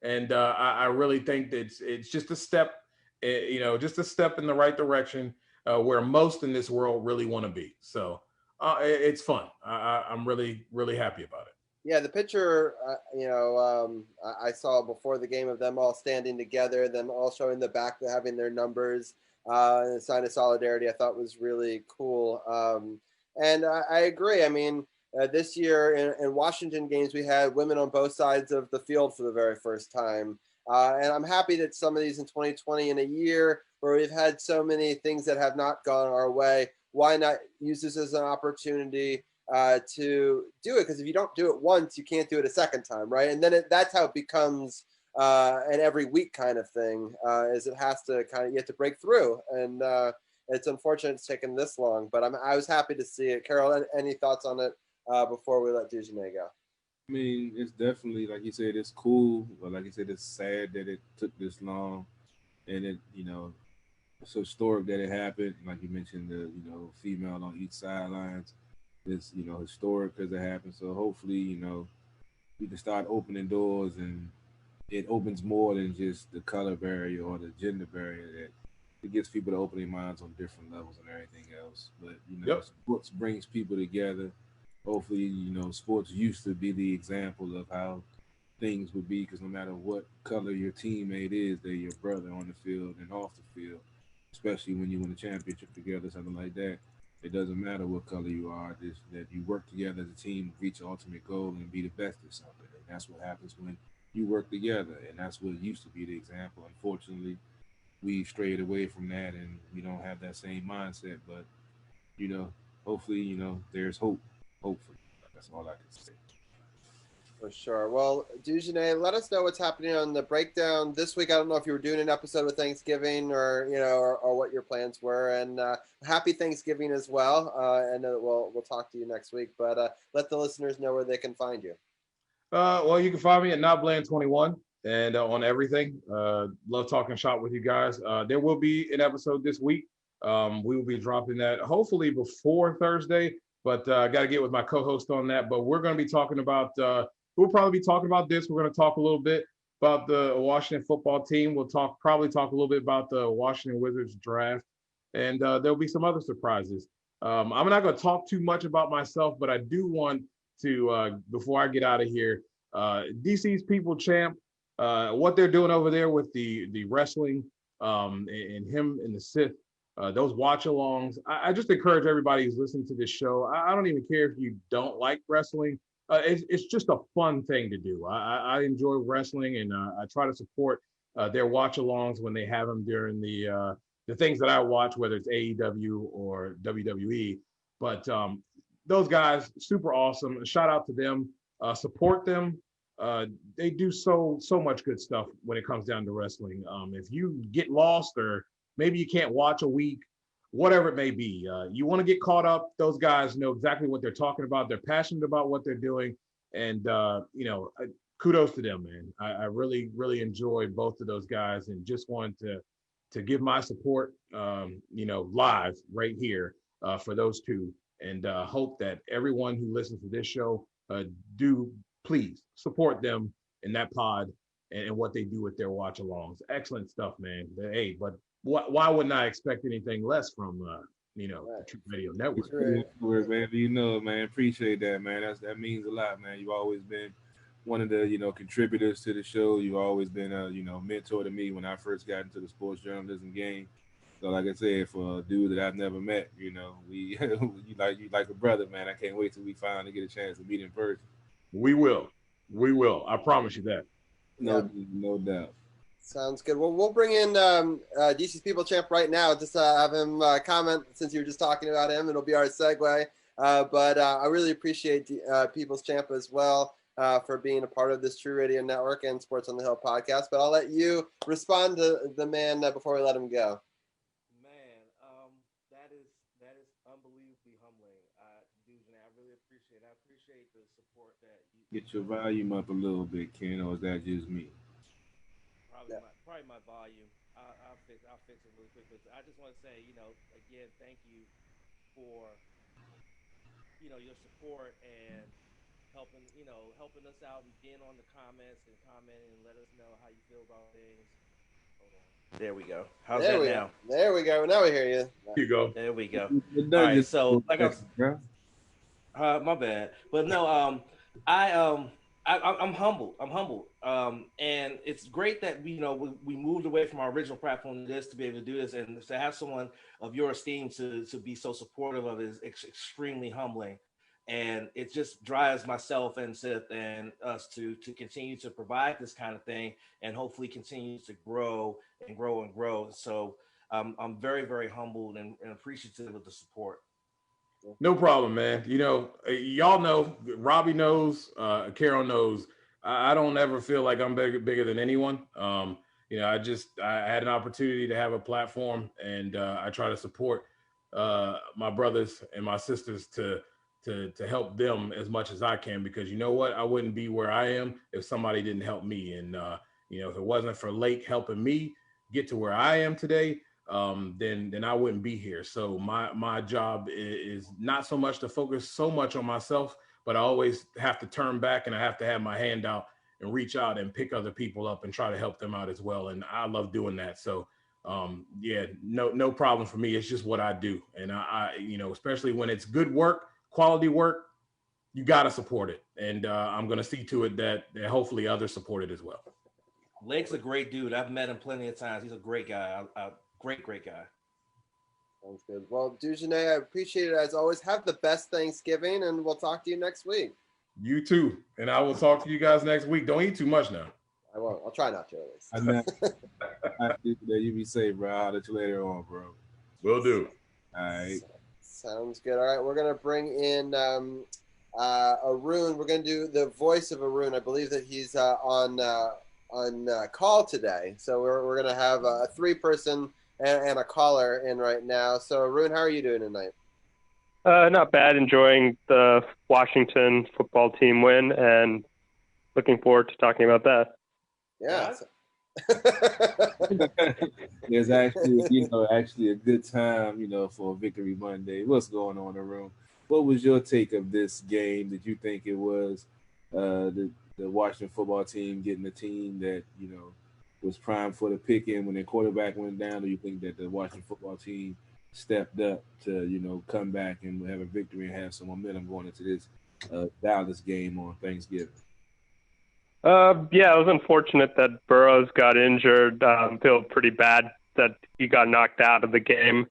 And I really think that it's just a step, just a step in the right direction where most in this world really want to be. So it's fun. I'm really, really happy about it. Yeah, the picture, I saw before the game of them all standing together, them all showing the back, having their numbers, and a sign of solidarity, I thought was really cool. And I agree. I mean, this year in Washington games, we had women on both sides of the field for the very first time. And I'm happy that some of these in 2020, in a year where we've had so many things that have not gone our way, why not use this as an opportunity to do it? Because if you don't do it once, you can't do it a second time, right? And then that's how it becomes an every week kind of thing, is it has to you have to break through. And it's unfortunate it's taken this long, but I was happy to see it. Carol, any thoughts on it before we let Dujanet go? I mean, it's definitely, like you said, it's cool, but like you said, it's sad that it took this long, and it, it's historic that it happened. Like you mentioned, the female on each sidelines. It's historic because it happened. So hopefully, we can start opening doors, and it opens more than just the color barrier or the gender barrier, that it gets people to open their minds on different levels and everything else. But Yep. sports brings people together. Hopefully, sports used to be the example of how things would be, because no matter what color your teammate is, they're your brother on the field and off the field. Especially when you win a championship together, something like that. It doesn't matter what color you are, just that you work together as a team, reach the ultimate goal, and be the best at something. And that's what happens when you work together. And that's what used to be the example. Unfortunately, we strayed away from that, and we don't have that same mindset. But you know, hopefully, there's hope. Hopefully, that's all I can say. For sure. Well, Dujanay, let us know what's happening on the breakdown this week. I don't know if you were doing an episode with Thanksgiving or or what your plans were. And happy Thanksgiving as well. I know that we'll talk to you next week, but let the listeners know where they can find you. Well, you can find me at NotBland21 and on everything. Love talking shop with you guys. There will be an episode this week. We will be dropping that hopefully before Thursday, but I got to get with my co-host on that. But we're going to be talking about, we'll probably be talking about this. We're going to talk a little bit about the Washington football team. We'll probably talk a little bit about the Washington Wizards draft, and there'll be some other surprises. I'm not going to talk too much about myself, but I do want to, before I get out of here, DC's People Champ, what they're doing over there with the wrestling, and him and the Sith, those watch-alongs. I just encourage everybody who's listening to this show. I don't even care if you don't like wrestling. It's just a fun thing to do. I enjoy wrestling, and I try to support their watch-alongs when they have them during the things that I watch, whether it's AEW or WWE. But those guys, super awesome. Shout out to them. Support them. They do so much good stuff when it comes down to wrestling. If you get lost, or maybe you can't watch a week, whatever it may be, you want to get caught up, those guys know exactly what they're talking about. They're passionate about what they're doing. And, kudos to them, man. I really, really enjoyed both of those guys, and just wanted to give my support, live right here for those two. And hope that everyone who listens to this show do please support them in that pod and what they do with their watch-alongs. Excellent stuff, man. Hey, but why wouldn't I expect anything less from the Truth Radio Network? Right. Man, man, appreciate that, man. That means a lot, man. You've always been one of the contributors to the show. You've always been a mentor to me when I first got into the sports journalism game. So, like I said, for a dude that I've never met, we you like a brother, man. I can't wait till we finally get a chance to meet in person. We will. I promise you that. No doubt. Sounds good. Well, we'll bring in DC's People Champ right now. Just have him comment, since you were just talking about him. It'll be our segue. But I really appreciate People's Champ as well for being a part of this True Radio Network and Sports on the Hill podcast. But I'll let you respond to the man before we let him go. That is unbelievably humbling. Dude, I really appreciate it. I appreciate the support that you Get your volume up a little bit, Ken, or is that just me? probably my volume. I'll fix it really quick. But I just want to say, again, thank you for your support and helping us out and being on the comments and commenting and let us know how you feel about things. Hold on. There we go. How's that now? There we go. Now we hear you. Here you go. There we go. All right. So, like I was, my bad. But no, I'm humbled. And it's great that we moved away from our original platform to this, to be able to do this, and to have someone of your esteem to be so supportive of is extremely humbling. And it just drives myself and Seth and us to continue to provide this kind of thing, and hopefully continue to grow and grow and grow. So I'm very, very humbled and appreciative of the support. No problem, man. Y'all know, Robbie knows, Carol knows, I don't ever feel like I'm bigger than anyone. I had an opportunity to have a platform, and I try to support my brothers and my sisters to help them as much as I can, because you know what? I wouldn't be where I am if somebody didn't help me. And, if it wasn't for Lake helping me get to where I am today, then I wouldn't be here. So my job is not so much to focus so much on myself, but I always have to turn back, and I have to have my hand out and reach out and pick other people up and try to help them out as well. And I love doing that. So Yeah, no problem for me. It's just what I do. And I especially when it's good work, quality work, you got to support it. And I'm going to see to it that hopefully others support it as well. Lake's a great dude. I've met him plenty of times. He's a great guy. Great guy. Sounds good. Well, Dujanay, I appreciate it as always. Have the best Thanksgiving, and we'll talk to you next week. You too. And I will talk to you guys next week. Don't eat too much now. I won't. I'll try not to, at least. I know. You be safe, bro. I'll let you later on, bro. Will do. All right. Sounds good. All right, we're going to bring in Arun. We're going to do the voice of Arun. I believe that he's on call today. So we're going to have a 3-person and a caller in right now. So, Arun, how are you doing tonight? Not bad. Enjoying the Washington football team win and looking forward to talking about that. Yeah. There's actually a good time, for Victory Monday. What's going on in the room? What was your take of this game? Did you think it was the Washington football team getting a team that, was primed for the picking when their quarterback went down? Or you think that the Washington football team stepped up to, come back and have a victory and have some momentum going into this Dallas game on Thanksgiving? Yeah, it was unfortunate that Burrows got injured. Feel pretty bad that he got knocked out of the game.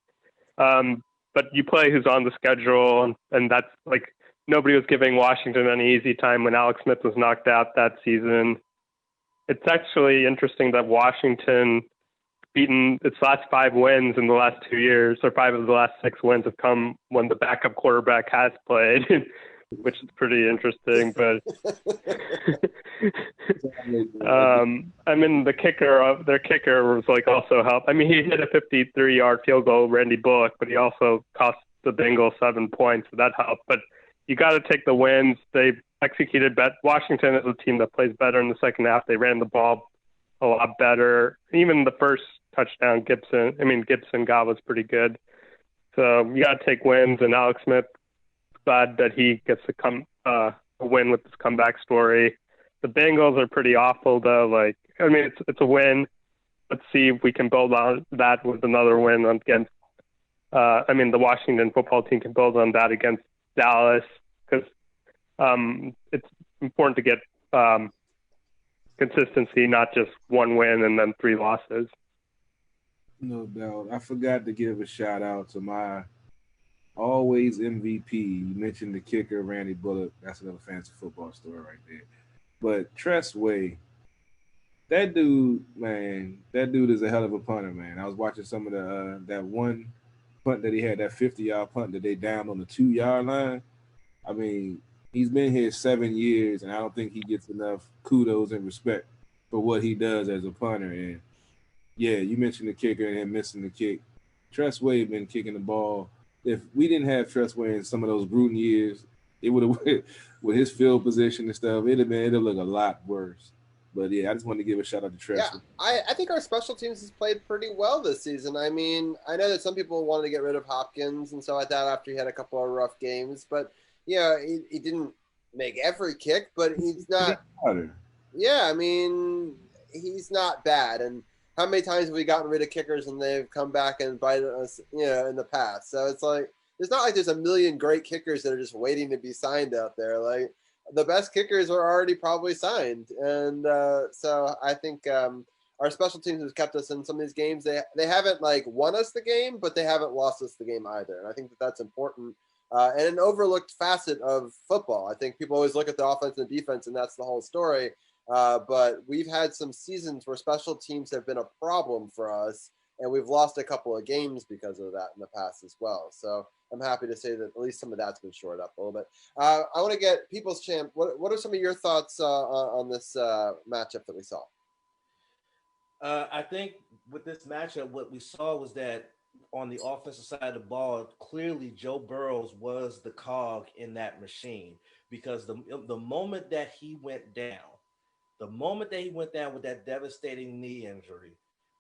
But you play who's on the schedule, and that's like nobody was giving Washington any easy time when Alex Smith was knocked out that season. It's actually interesting that Washington beaten its last 5 wins in the last 2 years, or 5 of the last 6 wins have come when the backup quarterback has played, which is pretty interesting. But their kicker was also helped. He hit a 53-yard field goal, Randy Bullock, but he also cost the Bengals 7 points, so that helped. But you got to take the wins. They executed better. Washington is a team that plays better in the second half. They ran the ball a lot better. Even the first touchdown Gibson got was pretty good. So you got to take wins, and Alex Smith, glad that he gets to win with this comeback story. The Bengals are pretty awful, though. It's a win. Let's see if we can build on that with another win against. The Washington football team can build on that against Dallas, because it's important to get consistency, not just one win and then 3 losses. No doubt. I forgot to give a shout out to my always MVP. You mentioned the kicker, Randy Bullock. That's another fancy football story right there. But Tress Way, that dude is a hell of a punter, man. I was watching some of that one punt that he had, that 50-yard punt that they downed on the 2-yard line. He's been here 7 years, and I don't think he gets enough kudos and respect for what he does as a punter. And yeah, you mentioned the kicker and him missing the kick. Tress Way been kicking the ball. If we didn't have Tress Way in some of those Gruden years, it would have, with his field position and stuff, it'd look a lot worse. But yeah, I just wanted to give a shout out to Tress. Yeah, I think our special teams has played pretty well this season. I know that some people wanted to get rid of Hopkins and stuff like that after he had a couple of rough games, but he didn't make every kick, but he's not. Yeah, he's not bad. And how many times have we gotten rid of kickers and they've come back and bited us, in the past? So it's it's not like there's a million great kickers that are just waiting to be signed out there. The best kickers are already probably signed. And so I think our special teams have kept us in some of these games. They haven't won us the game, but they haven't lost us the game either. And I think that that's important. And an overlooked facet of football. I think people always look at the offense and the defense, and that's the whole story. But we've had some seasons where special teams have been a problem for us, and we've lost a couple of games because of that in the past as well. So I'm happy to say that at least some of that's been shored up a little bit. I want to get People's Champ. What are some of your thoughts on this matchup that we saw? I think with this matchup, what we saw was that on the offensive side of the ball, clearly Joe Burrows was the cog in that machine, because the moment that he went down with that devastating knee injury,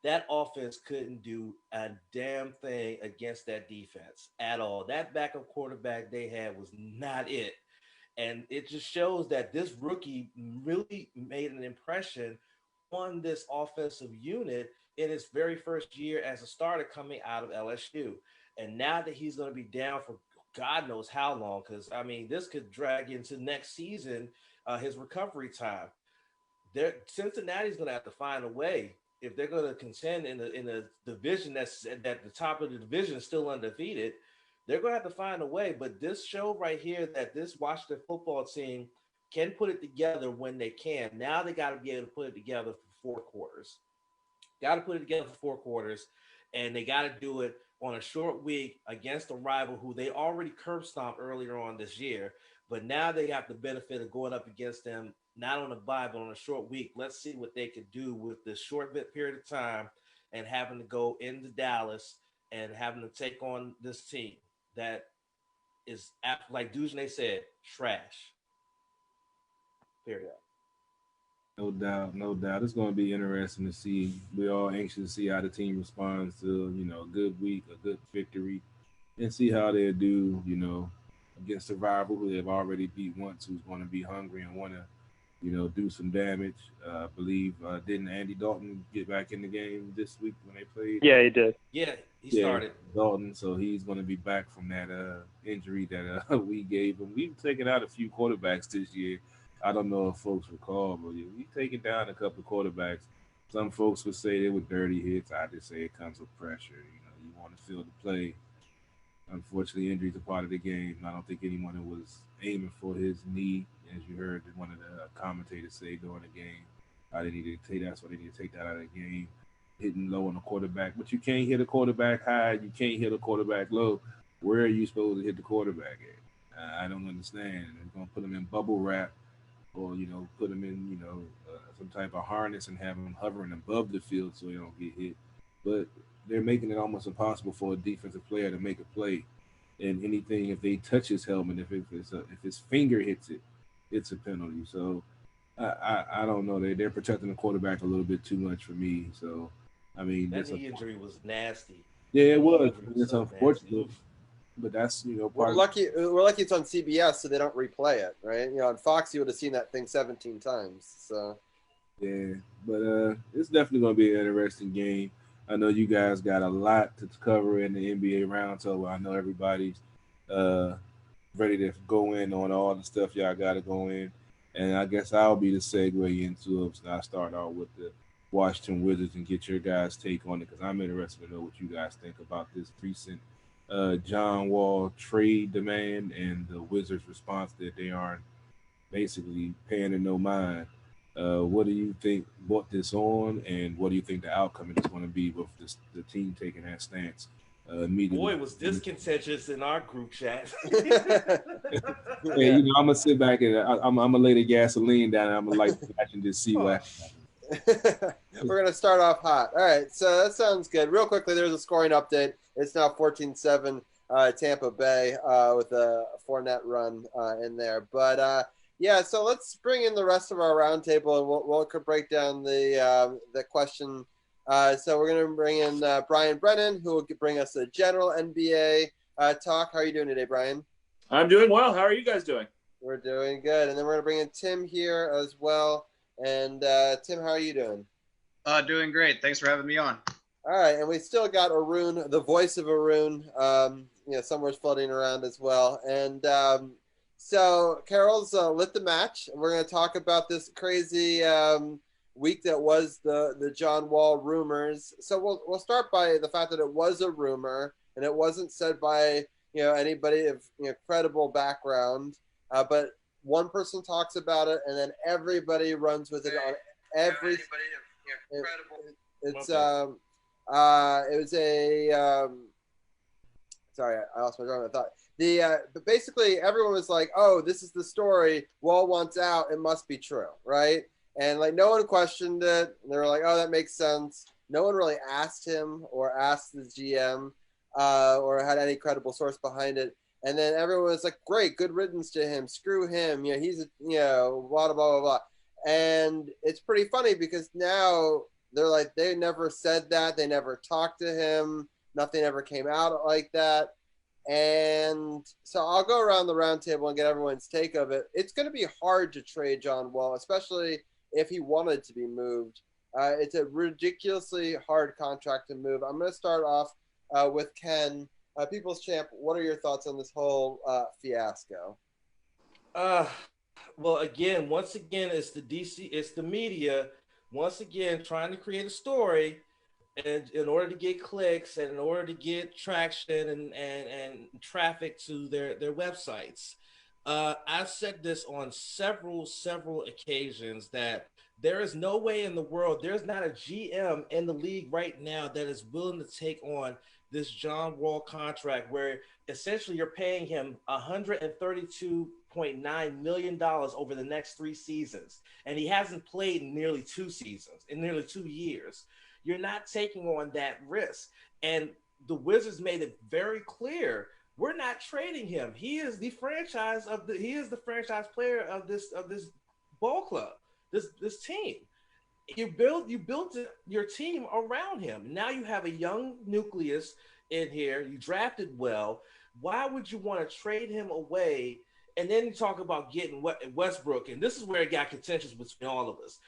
that offense couldn't do a damn thing against that defense at all. That backup quarterback they had was not it. And it just shows that this rookie really made an impression on this offensive unit in his very first year as a starter coming out of LSU. And now that he's going to be down for God knows how long, because I mean, this could drag into next season, his recovery time. Cincinnati's going to have to find a way if they're going to contend in the division that's at the top of the division, still undefeated. They're going to have to find a way. But this show right here that this Washington football team can put it together when they can. Now they got to be able to put it together for 4 quarters. Got to put it together for 4 quarters, and they got to do it on a short week against a rival who they already curb stomped earlier on this year. But now they have the benefit of going up against them, not on a bye, but on a short week. Let's see what they could do with this short bit period of time and having to go into Dallas and having to take on this team that is, like Dujane said, trash. Period. No doubt, no doubt. It's going to be interesting to see. We're all anxious to see how the team responds to, a good week, a good victory, and see how they do, against a rival who they've already beat once, who's going to be hungry and want to, do some damage. I believe, didn't Andy Dalton get back in the game this week when they played? Yeah, he did. Yeah, he started. Dalton, so he's going to be back from that injury that we gave him. We've taken out a few quarterbacks this year. I don't know if folks recall, but we've taken down a couple of quarterbacks. Some folks would say they were dirty hits. I just say it comes with pressure. You want to feel the play. Unfortunately, injuries are part of the game. I don't think anyone was aiming for his knee, as you heard one of the commentators say during the game. That's why they need to take that out of the game. Hitting low on the quarterback. But you can't hit a quarterback high. You can't hit a quarterback low. Where are you supposed to hit the quarterback at? I don't understand. They're going to put them in bubble wrap or, put them in, some type of harness and have them hovering above the field so they don't get hit. But they're making it almost impossible for a defensive player to make a play. And anything, if they touch his helmet, if his finger hits it, it's a penalty. So I don't know. They're protecting the quarterback a little bit too much for me. So, I mean, that knee injury was nasty. Yeah, it was. It's unfortunate. Nasty. But that's, we're lucky it's on CBS, so they don't replay it, right? On Fox, you would have seen that thing 17 times. So yeah, but it's definitely going to be an interesting game. I know you guys got a lot to cover in the NBA Roundtable. I know everybody's ready to go in on all the stuff y'all got to go in. And I guess I'll be the segue into it. So I'll start out with the Washington Wizards and get your guys' take on it because I'm interested to know what you guys think about this recent John Wall trade demand and the Wizards' response that they aren't basically paying it no mind. What do you think brought this on, and what do you think the outcome is going to be with the team taking that stance immediately? Boy, was this contentious in our group chat. I'm going to sit back and I'm going to lay the gasoline down and I'm going to light the match and just see what happens. We're going to start off hot. All right, so that sounds good. Real quickly, there's a scoring update. It's now 14-7 Tampa Bay with a 4-net run in there. But, yeah, so let's bring in the rest of our roundtable, and we'll break down the question. So we're going to bring in Brian Brennan, who will bring us a general NBA talk. How are you doing today, Brian? I'm doing well. How are you guys doing? We're doing good. And then we're going to bring in Tim here as well. And Tim, how are you doing? Doing great. Thanks for having me on. All right, and we still got Arun, the voice of Arun, somewhere's floating around as well. And so Carol's lit the match, and we're going to talk about this crazy week that was the John Wall rumors. So we'll start by the fact that it was a rumor, and it wasn't said by anybody of credible background, but one person talks about it, and then everybody runs with it on every. It was a sorry, I lost my train of thought. But basically everyone was like, "Oh, this is the story. Wall wants out. It must be true, right?" And like no one questioned it. And they were like, "Oh, that makes sense." No one really asked him or asked the GM or had any credible source behind it. And then everyone was like, "Great, good riddance to him. Screw him. He's a blah blah blah blah." And it's pretty funny because now they're like, they never said that. They never talked to him. Nothing ever came out like that. And so I'll go around the round table and get everyone's take of it. It's going to be hard to trade John Wall, especially if he wanted to be moved. It's a ridiculously hard contract to move. I'm going to start off with Ken, People's Champ. What are your thoughts on this whole fiasco? Well, again, once again, it's the media, once again, trying to create a story, and in order to get clicks and in order to get traction and traffic to their websites. I've said this on several occasions that there is no way in the world, there's not a GM in the league right now that is willing to take on this John Wall contract where essentially you're paying him $132.9 million over the next 3 seasons. And he hasn't played in nearly 2 seasons, in nearly 2 years. You're not taking on that risk. And the Wizards made it very clear, we're not trading him. He is the franchise player of this ball club, this team. You built your team around him. Now you have a young nucleus in here. You drafted well. Why would you want to trade him away? And then you talk about getting Westbrook, and this is where it got contentious between all of us.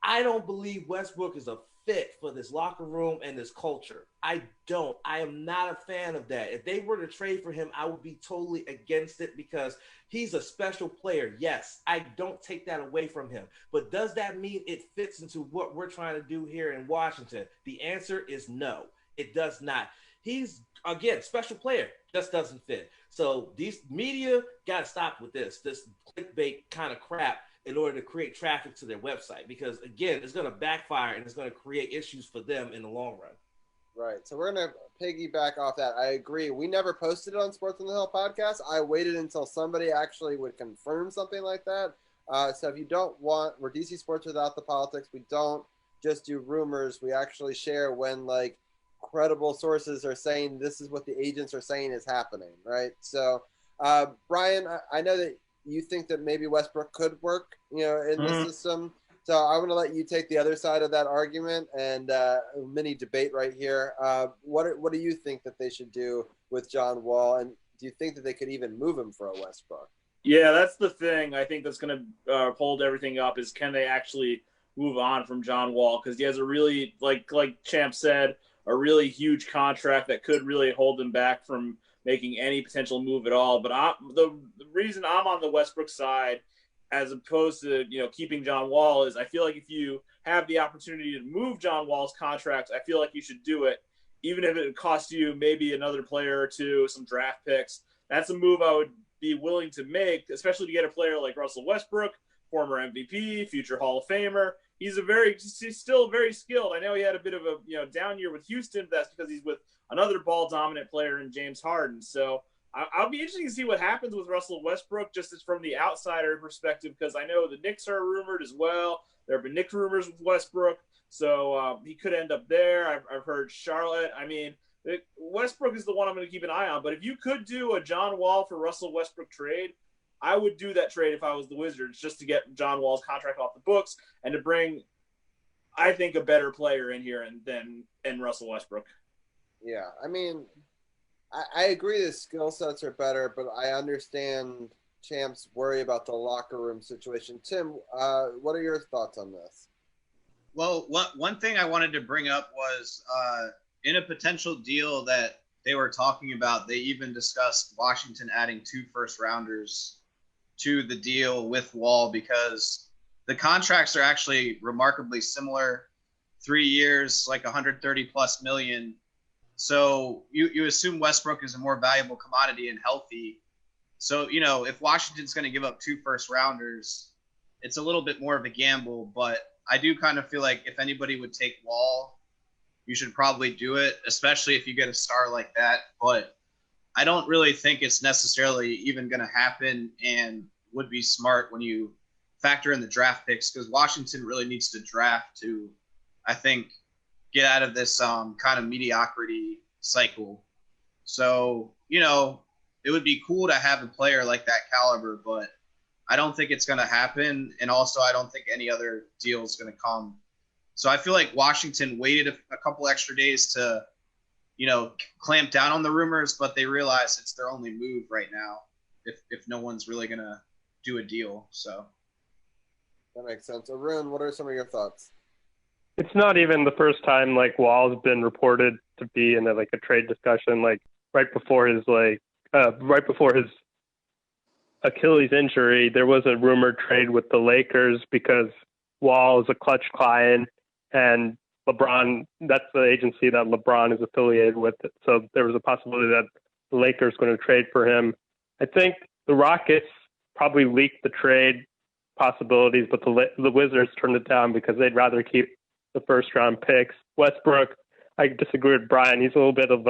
I don't believe Westbrook is a fit for this locker room and this culture. I don't. I am not a fan of that. If they were to trade for him, I would be totally against it because he's a special player. Yes, I don't take that away from him. But does that mean it fits into what we're trying to do here in Washington? The answer is no, it does not. He's, again, special player, just doesn't fit. So these media got to stop with this clickbait kind of crap in order to create traffic to their website, because again, it's going to backfire and it's going to create issues for them in the long run. Right. So we're going to piggyback off that. I agree. We never posted it on Sports on the Hill podcast. I waited until somebody actually would confirm something like that. So if you don't want, we're DC Sports without the politics. We don't just do rumors. We actually share when like credible sources are saying this is what the agents are saying is happening. Right. So Brian, I know that you think that maybe Westbrook could work, in the system. So I want to let you take the other side of that argument and a mini debate right here. What do you think that they should do with John Wall? And do you think that they could even move him for a Westbrook? Yeah, that's the thing. I think that's going to hold everything up is can they actually move on from John Wall? Because he has a really, like Champ said, a really huge contract that could really hold him back from making any potential move at all. But the reason I'm on the Westbrook side as opposed to, keeping John Wall is I feel like if you have the opportunity to move John Wall's contract, I feel like you should do it, even if it costs you maybe another player or two, some draft picks. That's a move I would be willing to make, especially to get a player like Russell Westbrook, former MVP, future Hall of Famer. He's still very skilled. I know he had a bit of a down year with Houston. But that's because he's with another ball dominant player in James Harden. So I'll be interested to see what happens with Russell Westbrook, just as from the outsider perspective, because I know the Knicks are rumored as well. There have been Knicks rumors with Westbrook, so he could end up there. I've heard Charlotte. I mean, Westbrook is the one I'm going to keep an eye on. But if you could do a John Wall for Russell Westbrook trade, I would do that trade if I was the Wizards, just to get John Wall's contract off the books and to bring, I think, a better player in here than Russell Westbrook. Yeah, I mean, I agree the skill sets are better, but I understand Champ's worry about the locker room situation. Tim, what are your thoughts on this? Well, one thing I wanted to bring up was in a potential deal that they were talking about, they even discussed Washington adding 2 first-rounders to the deal with Wall because the contracts are actually remarkably similar. 3 years, like $130+ million. So you assume Westbrook is a more valuable commodity and healthy. So, if Washington's going to give up 2 first-rounders, it's a little bit more of a gamble. But I do kind of feel like if anybody would take Wall, you should probably do it, especially if you get a star like that. But I don't really think it's necessarily even going to happen and would be smart when you factor in the draft picks because Washington really needs to draft to, I think, get out of this kind of mediocrity cycle. So, it would be cool to have a player like that caliber, but I don't think it's going to happen. And also, I don't think any other deal is going to come. So I feel like Washington waited a couple extra days to, clamp down on the rumors, but they realize it's their only move right now if no one's really going to do a deal. So that makes sense. Arun, what are some of your thoughts? it's not even the first time like Wall's been reported to be in a trade discussion. Like right before his Achilles injury, there was a rumored trade with the Lakers because Wall is a clutch client, and LeBron, that's the agency that LeBron is affiliated with. So there was a possibility that the Lakers going to trade for him. I think the Rockets probably leaked the trade possibilities, but the Wizards turned it down because they'd rather keep the first round picks. Westbrook, I disagree with Brian. He's a little bit of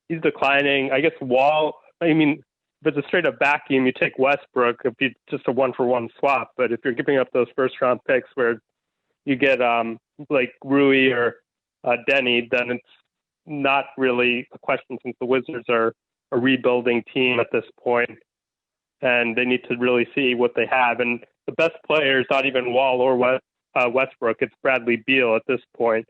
he's declining. I guess Wall, I mean, if it's a straight up vacuum, you take Westbrook if you just a 1-for-1 swap. But if you're giving up those first round picks where you get like Rui or Denny, then it's not really a question since the Wizards are a rebuilding team at this point, and they need to really see what they have. And the best player is not even Wall or Westbrook. It's Bradley Beal at this point,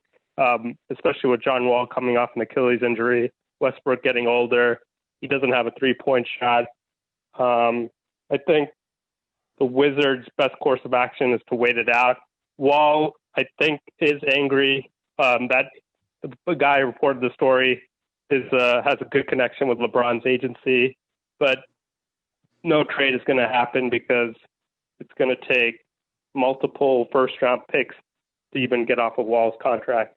especially with John Wall coming off an Achilles injury, Westbrook getting older. He doesn't have a three-point shot. I think the Wizards' best course of action is to wait it out. Wall, I think, is angry that the guy who reported the story has a good connection with LeBron's agency, but no trade is going to happen because it's going to take multiple first-round picks to even get off of Wall's contract.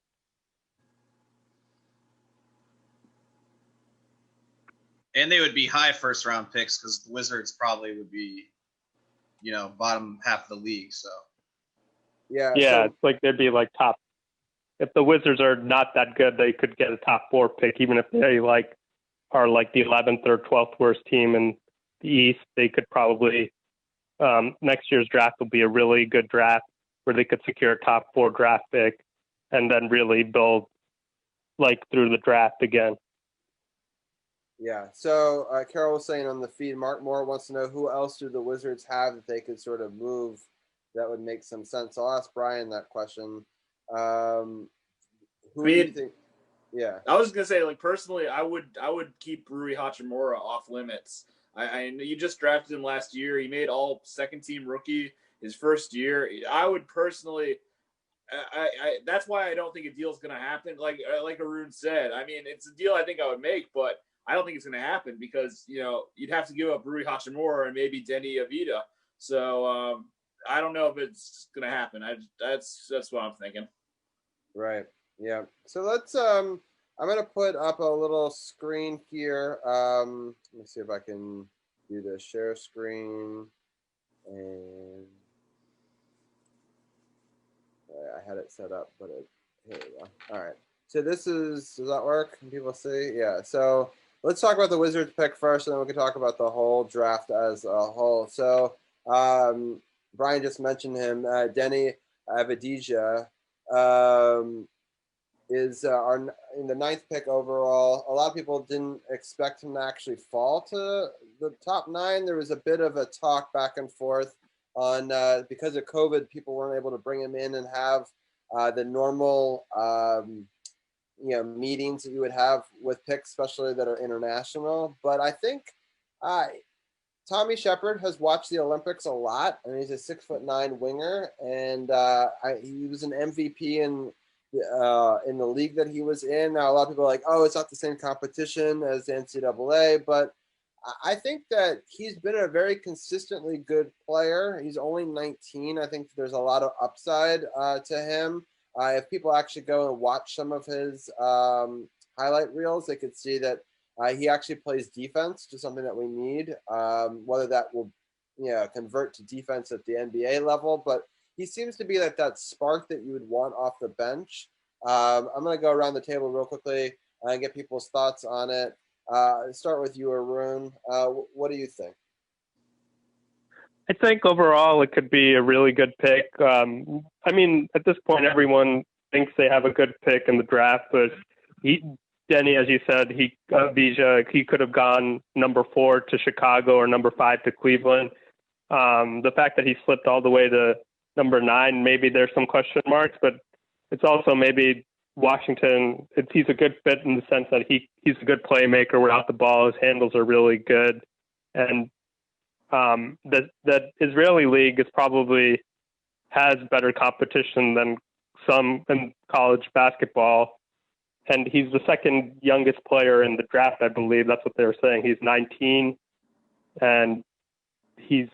And they would be high first-round picks because the Wizards probably would be, bottom half of the league. So Yeah. It's like they'd be like top. If the Wizards are not that good, they could get a top 4 pick, even if they are like the 11th or 12th worst team in the East. They could probably next year's draft will be a really good draft where they could secure a top 4 draft pick and then really build through the draft again. Yeah. So Carol was saying on the feed, Mark Moore wants to know who else do the Wizards have that they could sort of move that would make some sense. I'll ask Brian that question. Who do you think? Yeah. I was gonna say, personally, I would keep Rui Hachimura off limits. I know you just drafted him last year. He made all second team rookie his first year. I would personally. That's why I don't think a deal is going to happen. Like Arun said, I mean, it's a deal I think I would make, but I don't think it's going to happen because, you'd have to give up Rui Hachimura and maybe Denny Avita. So I don't know if it's going to happen. That's what I'm thinking. Right. Yeah. So let's I'm going to put up a little screen here. Let me see if I can do the share screen. And I had it set up, but here we go. All right. So does that work? Can people see? Yeah. So let's talk about the Wizards pick first, and then we can talk about the whole draft as a whole. So Brian just mentioned him. Denny Avdija is in the 9th pick overall. A lot of people didn't expect him to actually fall to the top 9. There was a bit of a talk back and forth on because of COVID, people weren't able to bring him in and have the normal meetings that you would have with picks, especially that are international. But I think Tommy Shepard has watched the Olympics a lot, and he's a 6'9" winger, and he was an MVP in the league that he was in. Now a lot of people are like, oh, it's not the same competition as the NCAA, but I think that he's been a very consistently good player. He's only 19. I think there's a lot of upside to him. If people actually go and watch some of his highlight reels, they could see that he actually plays defense, just something that we need, whether that will convert to defense at the NBA level. But he seems to be that spark that you would want off the bench. I'm going to go around the table real quickly and get people's thoughts on it. Start with you, Arun. What do you think? I think overall it could be a really good pick. I mean, at this point, everyone thinks they have a good pick in the draft, but Denny, as you said, he could have gone number 4 to Chicago or number 5 to Cleveland. The fact that he slipped all the way to number 9, maybe there's some question marks, but it's also maybe Washington, he's a good fit in the sense that he's a good playmaker without the ball. His handles are really good. And that Israeli league is probably has better competition than some in college basketball. And he's the second youngest player in the draft, I believe. That's what they were saying. He's 19, and he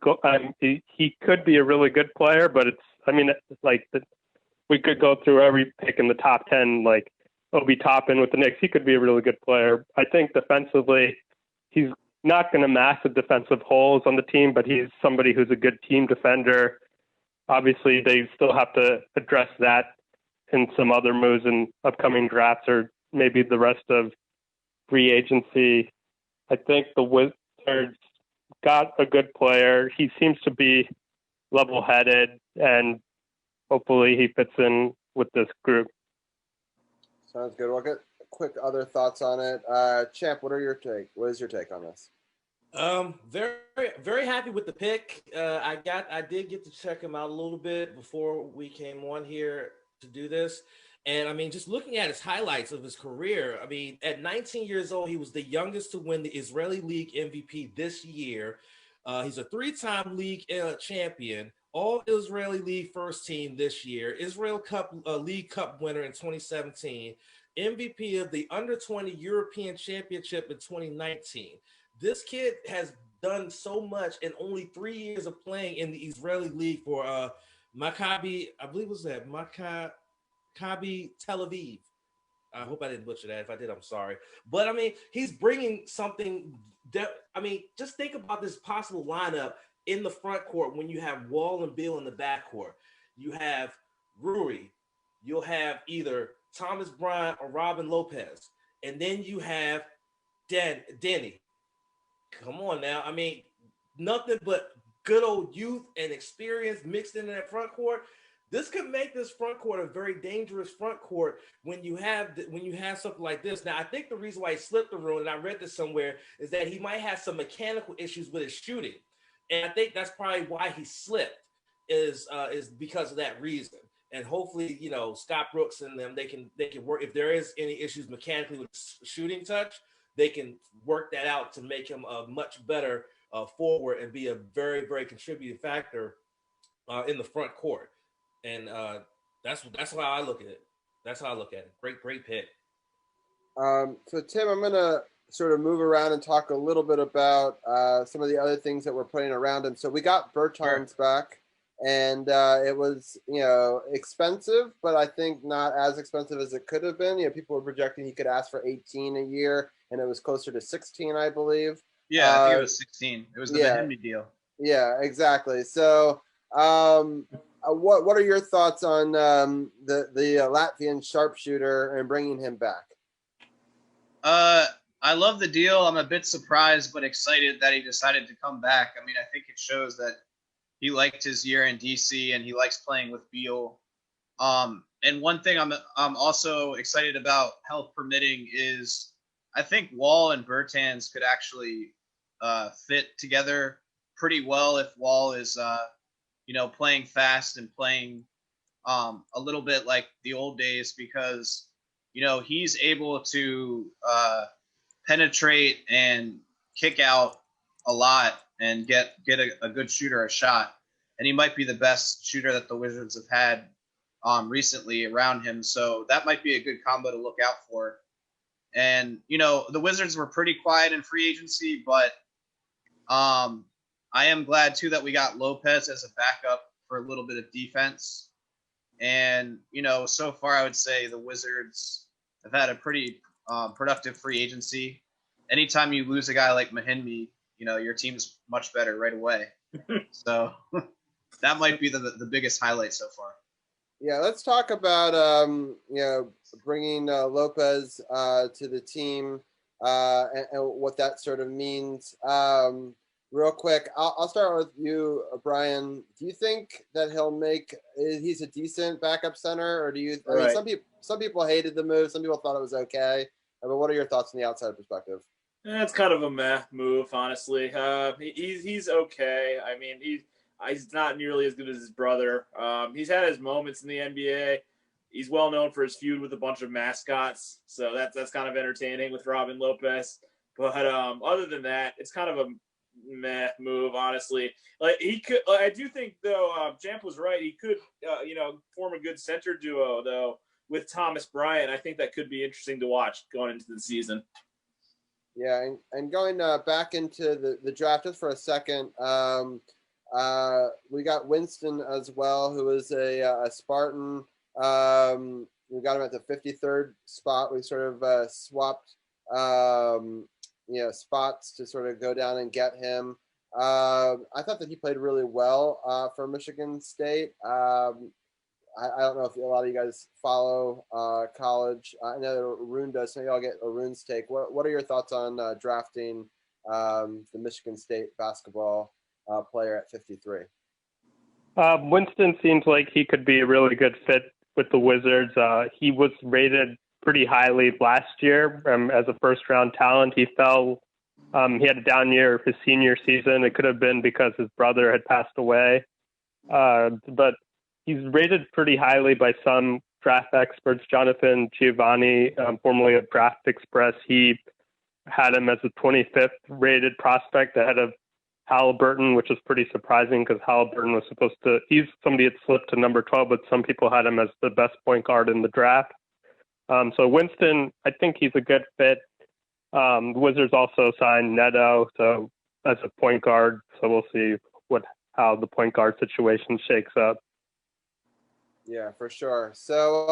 could be a really good player, but we could go through every pick in the top 10, like Obi Toppin with the Knicks. He could be a really good player. I think defensively, he's not going to massive defensive holes on the team, but he's somebody who's a good team defender. Obviously, they still have to address that in some other moves in upcoming drafts or maybe the rest of free agency. I think the Wizards got a good player. He seems to be level-headed, and hopefully he fits in with this group. Sounds good. We'll get quick other thoughts on it. Champ, what is your take on this? Very, very happy with the pick. I did get to check him out a little bit before we came on here to do this. And I mean, just looking at his highlights of his career, I mean, at 19 years old, he was the youngest to win the Israeli League MVP this year. He's a 3-time league champion, all Israeli League first team this year, Israel Cup League Cup winner in 2017, MVP of the Under 20 European Championship in 2019. This kid has done so much in only 3 years of playing in the Israeli League for Maccabi, I believe it was that Maccabi Tel Aviv. I hope I didn't butcher that. If I did, I'm sorry. But I mean, he's bringing something just think about this possible lineup in the front court when you have Wall and Beal in the back court. You have Rui. You'll have either Thomas Bryant or Robin Lopez. And then you have Denny. Come on now. I mean, nothing but good old youth and experience mixed in that front court. This could make this front court a very dangerous front court when you have something like this. Now, I think the reason why he slipped the rule, and I read this somewhere, is that he might have some mechanical issues with his shooting, and I think that's probably why he slipped is because of that reason. And hopefully, Scott Brooks and them they can work if there is any issues mechanically with shooting touch, they can work that out to make him a much better forward and be a very, very contributing factor in the front court. And that's how I look at it. That's how I look at it. Great pick. So Tim, I'm gonna sort of move around and talk a little bit about some of the other things that we're putting around him. So we got Bertans back, and it was expensive, but I think not as expensive as it could have been. People were projecting he could ask for 18 a year, and it was closer to 16, I believe. Yeah, I think it was 16. It was the Mahimi deal. Yeah, exactly. So. What are your thoughts on the Latvian sharpshooter and bringing him back? I love the deal. I'm a bit surprised but excited that he decided to come back. I mean, I think it shows that he liked his year in DC and he likes playing with Beal. And one thing I'm also excited about, health permitting, is I think Wall and Bertans could actually fit together pretty well if Wall is playing fast and playing a little bit like the old days, because he's able to penetrate and kick out a lot and get a good shooter a shot, and he might be the best shooter that the Wizards have had recently around him, so that might be a good combo to look out for. And the Wizards were pretty quiet in free agency, but I am glad, too, that we got Lopez as a backup for a little bit of defense. And, so far I would say the Wizards have had a pretty productive free agency. Anytime you lose a guy like Mahimi, your team's much better right away. So that might be the biggest highlight so far. Yeah, let's talk about, bringing Lopez to the team and what that sort of means. Real quick, I'll start with you, Brian. Do you think that he's a decent backup center, or do you? I mean, some people hated the move, some people thought it was okay. But what are your thoughts from the outside perspective? It's kind of a meh move, honestly. He's okay. I mean, he's not nearly as good as his brother. He's had his moments in the NBA. He's well known for his feud with a bunch of mascots, so that's kind of entertaining with Robin Lopez. But other than that, it's kind of a meh move, honestly. Like he could, I do think though, Jamp was right. He could, form a good center duo though with Thomas Bryant. I think that could be interesting to watch going into the season. Yeah, and going back into the draft just for a second, we got Winston as well, who is a Spartan. We got him at the 53rd spot. We sort of swapped, spots to sort of go down and get him. I thought that he played really well for Michigan State. I don't know if a lot of you guys follow college. I know that Arun does. Maybe I'll get Arun's take. What are your thoughts on drafting the Michigan State basketball player at 53? Winston seems like he could be a really good fit with the Wizards. He was rated pretty highly last year as a first-round talent. He fell. He had a down year his senior season. It could have been because his brother had passed away. But he's rated pretty highly by some draft experts. Jonathan Giovanni, formerly of Draft Express, he had him as a 25th rated prospect ahead of Halliburton, which is pretty surprising because Halliburton was he's somebody that slipped to number 12, but some people had him as the best point guard in the draft. So Winston, I think he's a good fit. The Wizards also signed Neto as a point guard, so we'll see how the point guard situation shakes up. Yeah, for sure. So,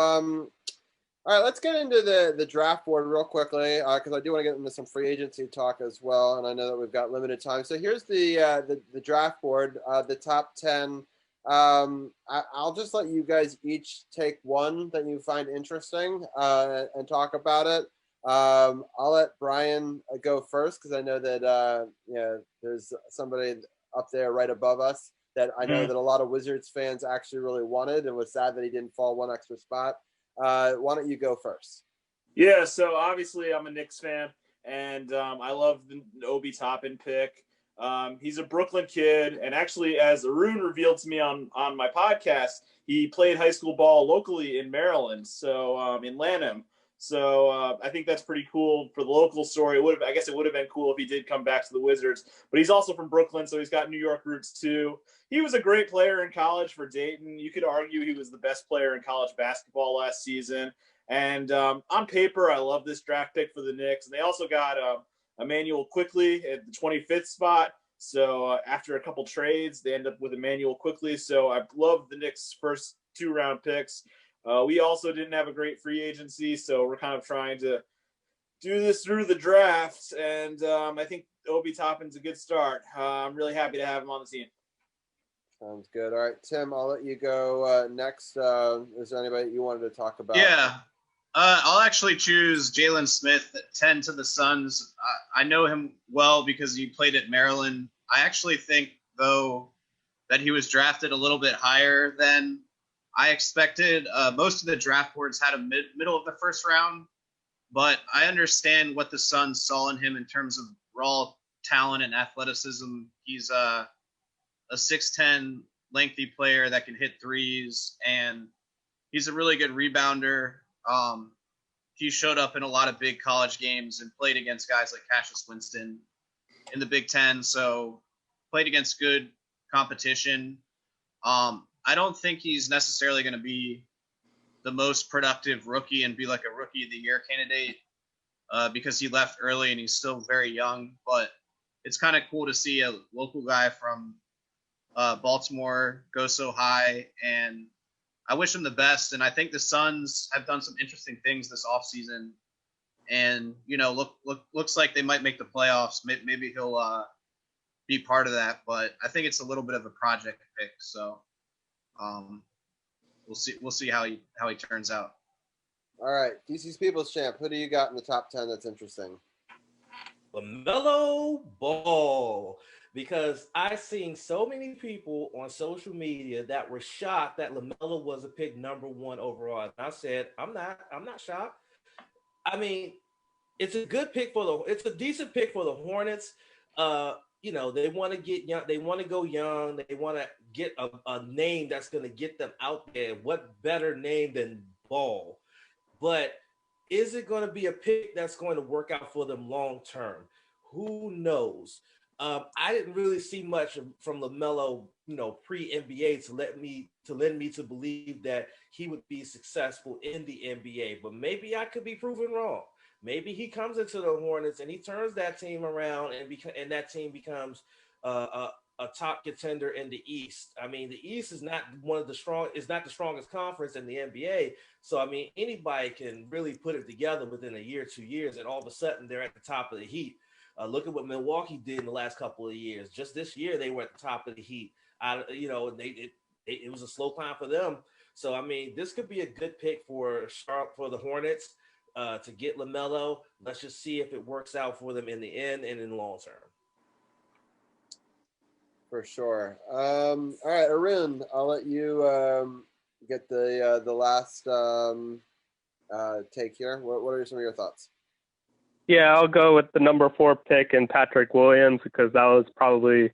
all right, let's get into the draft board real quickly because I do want to get into some free agency talk as well, and I know that we've got limited time. So here's the draft board, the top 10. I'll just let you guys each take one that you find interesting and talk about it. I'll let Brian go first because I know that there's somebody up there right above us that I know that a lot of Wizards fans actually really wanted and was sad that he didn't fall one extra spot. Why don't you go first? Yeah, so obviously I'm a Knicks fan, and I love the Obi Toppin pick. He's a Brooklyn kid, and actually, as Arun revealed to me on my podcast, he played high school ball locally in Maryland, so in Lanham. So I think that's pretty cool for the local story. I guess it would have been cool if he did come back to the Wizards, but he's also from Brooklyn, so he's got New York roots too. He was a great player in college for Dayton. You could argue he was the best player in college basketball last season. And on paper, I love this draft pick for the Knicks. And they also got Emmanuel Quickley at the 25th spot. So after a couple trades, they end up with Emmanuel Quickley. So I love the Knicks' first 2-round picks. We also didn't have a great free agency, so we're kind of trying to do this through the draft. And I think Obi Toppin's a good start. I'm really happy to have him on the team. Sounds good. All right, Tim, I'll let you go next. Is there anybody you wanted to talk about? Yeah. I'll actually choose Jalen Smith at 10 to the Suns. I know him well because he played at Maryland. I actually think, though, that he was drafted a little bit higher than I expected. Most of the draft boards had a middle of the first round, but I understand what the Suns saw in him in terms of raw talent and athleticism. He's a 6'10", lengthy player that can hit threes, and he's a really good rebounder. He showed up in a lot of big college games and played against guys like Cassius Winston in the Big Ten, so played against good competition. I don't think he's necessarily going to be the most productive rookie and be like a rookie of the year candidate because he left early and he's still very young, but it's kind of cool to see a local guy from Baltimore go so high, and I wish him the best. And I think the Suns have done some interesting things this offseason, and looks like they might make the playoffs. Maybe he'll be part of that, but I think it's a little bit of a project pick. So we'll see how he turns out. All right, DC's People's Champ. Who do you got in the top 10 that's interesting? LaMelo Ball, because I've seen so many people on social media that were shocked that LaMelo was a pick number 1 overall. And I said, I'm not shocked. I mean, it's a good pick it's a decent pick for the Hornets. They want to get young, they want to go young, they want to get a name that's going to get them out there. What better name than Ball? But is it going to be a pick that's going to work out for them long term? Who knows? I didn't really see much from LaMelo, pre-NBA to lend me to believe that he would be successful in the NBA. But maybe I could be proven wrong. Maybe he comes into the Hornets and he turns that team around, and that team becomes a top contender in the East. I mean, the East is not the strongest conference in the NBA. So I mean, anybody can really put it together within a year, 2 years, and all of a sudden they're at the top of the heat. Look at what Milwaukee did in the last couple of years. Just this year, they were at the top of the heat. It was a slow climb for them. So I mean, this could be a good pick for the Hornets to get LaMelo. Let's just see if it works out for them in the end and in the long term. For sure. All right, Arun, I'll let you get the last take here. What are some of your thoughts? Yeah, I'll go with the number 4 pick and Patrick Williams because that was probably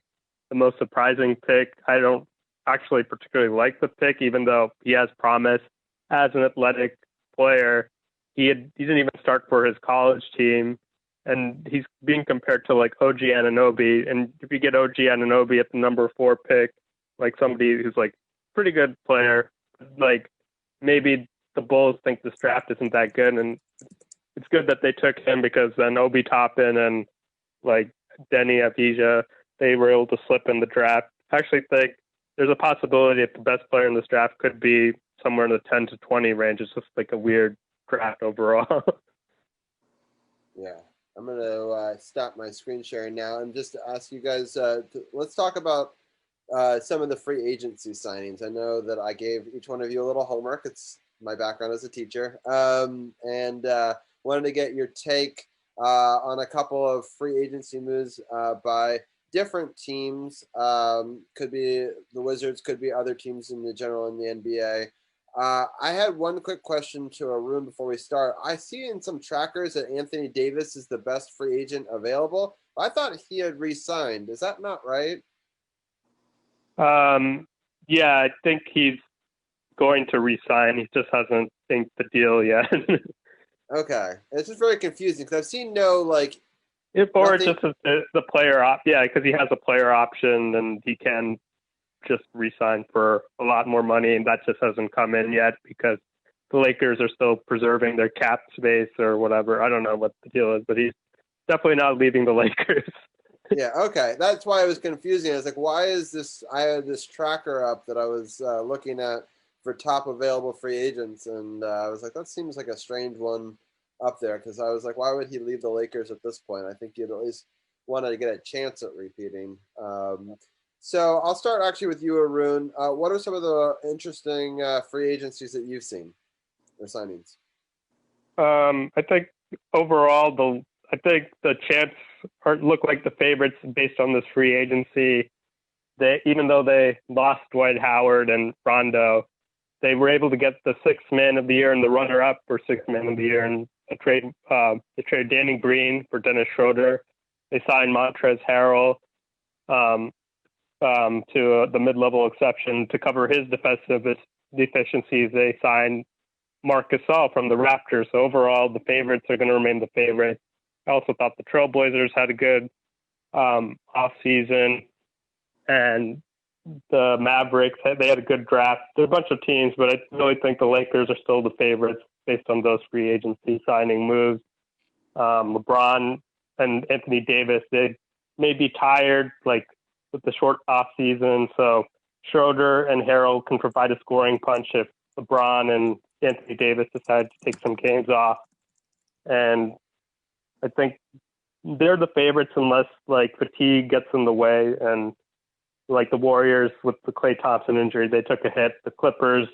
the most surprising pick. I don't actually particularly like the pick, even though he has promise as an athletic player. He didn't even start for his college team, and he's being compared to like OG Anunoby. And if you get OG Anunoby at the number 4 pick, like somebody who's like pretty good player, like maybe the Bulls think this draft isn't that good, and it's good that they took him because then Obi Toppin and like Denny Avdija, they were able to slip in the draft. I actually think there's a possibility if the best player in this draft could be somewhere in the 10 to 20 range. It's just like a weird draft overall. Yeah, I'm going to stop my screen sharing now and just ask you guys, let's talk about some of the free agency signings. I know that I gave each one of you a little homework. It's my background as a teacher. And wanted to get your take on a couple of free agency moves by different teams. Could be the Wizards, could be other teams in the general in the NBA. I had one quick question to Arun before we start. I see in some trackers that Anthony Davis is the best free agent available. I thought he had re-signed. Is that not right? Yeah, I think he's going to re-sign. He just hasn't inked the deal yet. Okay. It's just very confusing because I've seen no, like... Or it's just the player because he has a player option and he can just re-sign for a lot more money, and that just hasn't come in yet because the Lakers are still preserving their cap space or whatever. I don't know what the deal is, but he's definitely not leaving the Lakers. Yeah, okay. That's why it was confusing. I was like, why is this? I had this tracker up that I was looking at for top available free agents, and I was like, that seems like a strange one up there because I was like, why would he leave the Lakers at this point? I think he'd at least wanted to get a chance at repeating. So I'll start actually with you, Arun. What are some of the interesting free agencies that you've seen or signings? I think overall, the Champs look like the favorites based on this free agency. Even though they lost Dwight Howard and Rondo, they were able to get the 6th man of the year and the runner-up for 6th man of the year in a trade. They traded Danny Green for Dennis Schroeder. They signed Montrezl Harrell to the mid-level exception to cover his defensive deficiencies. They signed Marc Gasol from the Raptors. So overall, the favorites are going to remain the favorites. I also thought the Trailblazers had a good off-season, and the Mavericks, they had a good draft. There are a bunch of teams, but I really think the Lakers are still the favorites based on those free agency signing moves. LeBron and Anthony Davis, they may be tired, like with the short off season. So Schroeder and Harrell can provide a scoring punch if LeBron and Anthony Davis decide to take some games off. And I think they're the favorites unless like fatigue gets in the way. And like the Warriors with the Klay Thompson injury, they took a hit. The Clippers,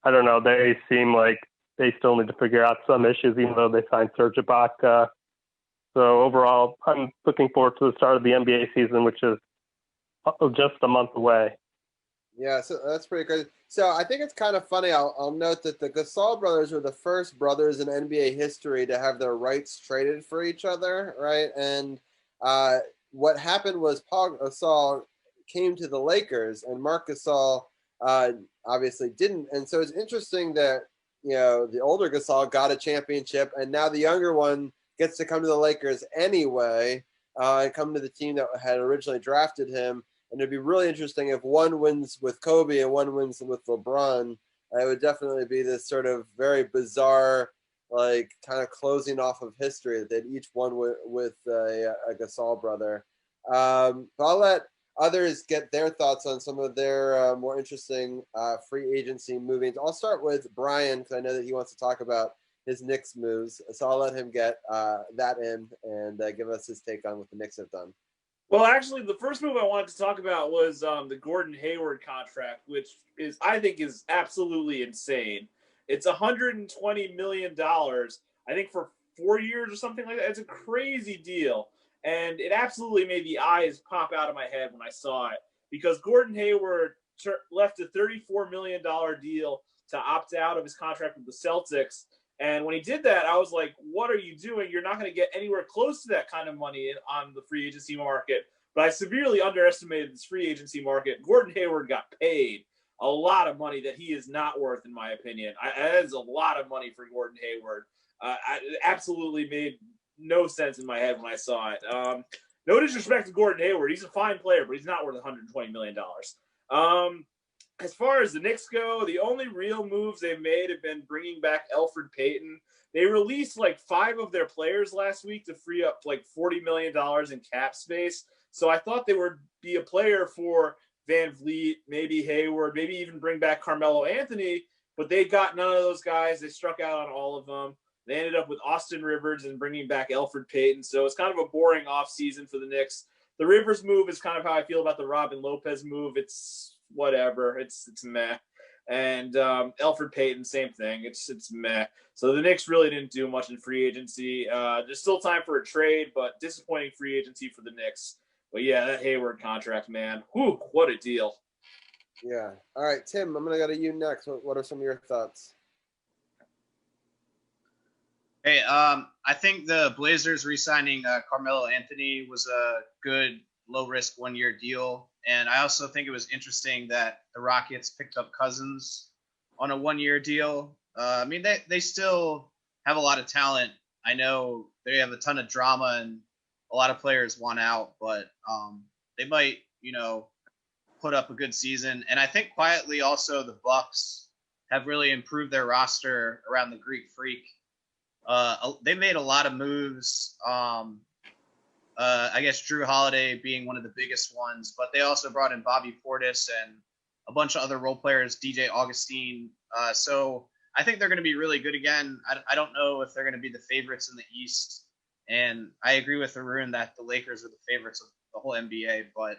I don't know, they seem like they still need to figure out some issues, even though they signed Serge Ibaka. So overall, I'm looking forward to the start of the NBA season, which is just a month away. Yeah, so that's pretty crazy. So I think it's kind of funny. I'll note that the Gasol brothers were the first brothers in NBA history to have their rights traded for each other, right? And what happened was Paul Gasol came to the Lakers, and Marc Gasol obviously didn't. And so it's interesting that, you know, the older Gasol got a championship, and now the younger one gets to come to the Lakers anyway. and come to the team that had originally drafted him. And it'd be really interesting if one wins with Kobe and one wins with LeBron. It would definitely be this sort of very bizarre, like kind of closing off of history that they'd each won with a Gasol brother. But I'll let others get their thoughts on some of their more interesting free agency movings. I'll start with Brian because I know that he wants to talk about his Knicks moves. So I'll let him get that in and give us his take on what the Knicks have done. Well, actually, the first move I wanted to talk about was the Gordon Hayward contract, which I think is absolutely insane. It's $120 million, I think, for 4 years or something like that. It's a crazy deal. And it absolutely made the eyes pop out of my head when I saw it, because Gordon Hayward left a $34 million deal to opt out of his contract with the Celtics. And when he did that, I was like, what are you doing? You're not going to get anywhere close to that kind of money on the free agency market. But I severely underestimated this free agency market. Gordon Hayward got paid a lot of money that he is not worth, in my opinion. That is a lot of money for Gordon Hayward. It absolutely made no sense in my head when I saw it. No disrespect to Gordon Hayward. He's a fine player, but he's not worth $120 million. As far as the Knicks go, the only real moves they've made have been bringing back Elfrid Payton. They released like 5 of their players last week to free up like $40 million in cap space. So I thought they would be a player for Van Vliet, maybe Hayward, maybe even bring back Carmelo Anthony, but they got none of those guys. They struck out on all of them. They ended up with Austin Rivers and bringing back Elfrid Payton. So it's kind of a boring offseason for the Knicks. The Rivers move is kind of how I feel about the Robin Lopez move. It's whatever. It's meh. And Elfrid Payton, same thing. It's meh. So the Knicks really didn't do much in free agency. There's still time for a trade, but disappointing free agency for the Knicks. But yeah, that Hayward contract, man. Whew, what a deal. Yeah. All right, Tim, I'm going to go to you next. What are some of your thoughts? Hey, I think the Blazers re-signing Carmelo Anthony was a good low-risk one-year deal. And I also think it was interesting that the Rockets picked up Cousins on a one-year deal. I mean, they still have a lot of talent. I know they have a ton of drama and a lot of players want out, but they might, put up a good season. And I think quietly also the Bucks have really improved their roster around the Greek Freak. They made a lot of moves. I guess Drew Holiday being one of the biggest ones, but they also brought in Bobby Portis and a bunch of other role players, DJ Augustine. So I think they're going to be really good again. I don't know if they're going to be the favorites in the East. And I agree with Arun that the Lakers are the favorites of the whole NBA, but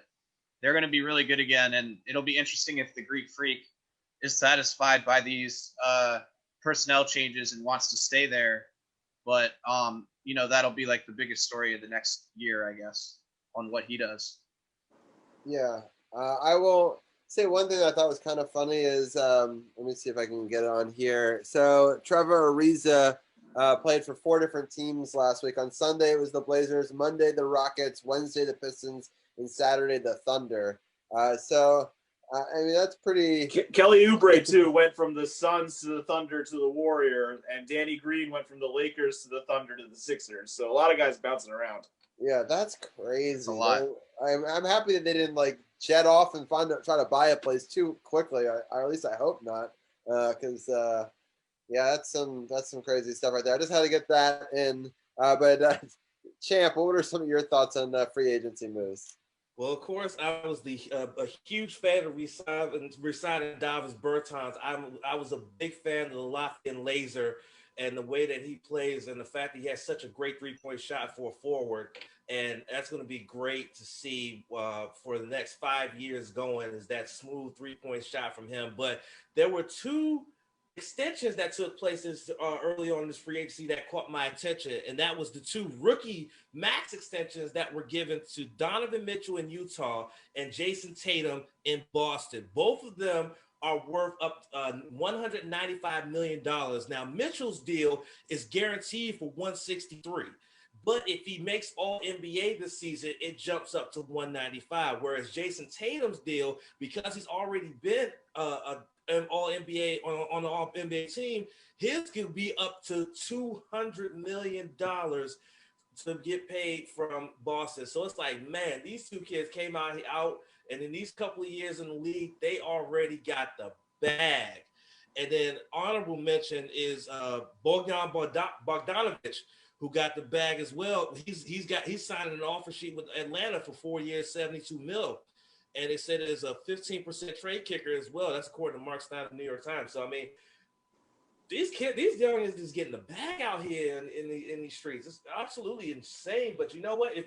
they're going to be really good again. And it'll be interesting if the Greek Freak is satisfied by these personnel changes and wants to stay there. But, that'll be like the biggest story of the next year, I guess, on what he does. Yeah. I will say one thing I thought was kind of funny is, let me see if I can get it on here. So Trevor Ariza played for 4 different teams last week. On Sunday, it was the Blazers. Monday, the Rockets. Wednesday, the Pistons. And Saturday, the Thunder. I mean, that's pretty. Kelly Oubre, too, went from the Suns to the Thunder to the Warriors, and Danny Green went from the Lakers to the Thunder to the Sixers. So a lot of guys bouncing around. Yeah, that's crazy. That's a lot. I'm happy that they didn't jet off and try to buy a place too quickly. Or at least I hope not, because that's some crazy stuff right there. I just had to get that in. But Champ, what are some of your thoughts on free agency moves? Well, of course, I was a huge fan of resigning Davis Bertans. I was a big fan of the Lothian Laser and the way that he plays and the fact that he has such a great three-point shot for a forward. And that's going to be great to see for the next 5 years going, is that smooth three-point shot from him. But there were 2 extensions that took place early on in this free agency that caught my attention, and that was the 2 rookie max extensions that were given to Donovan Mitchell in Utah and Jason Tatum in Boston. Both of them are worth up $195 million. Now, Mitchell's deal is guaranteed for $163. But if he makes all NBA this season, it jumps up to $195. Whereas Jason Tatum's deal, because he's already been an all NBA on the all NBA team, his could be up to $200 million to get paid from Boston. So it's like, man, these two kids came out, and in these couple of years in the league, they already got the bag. And then honorable mention is Bogdan Bogdanovic, who got the bag as well. He's signing an offer sheet with Atlanta for 4 years, $72 million. And they said it is a 15% trade kicker as well. That's according to Mark Stein of the New York Times. So I mean, these youngins is getting the bag out here in these streets. It's absolutely insane. But you know what? If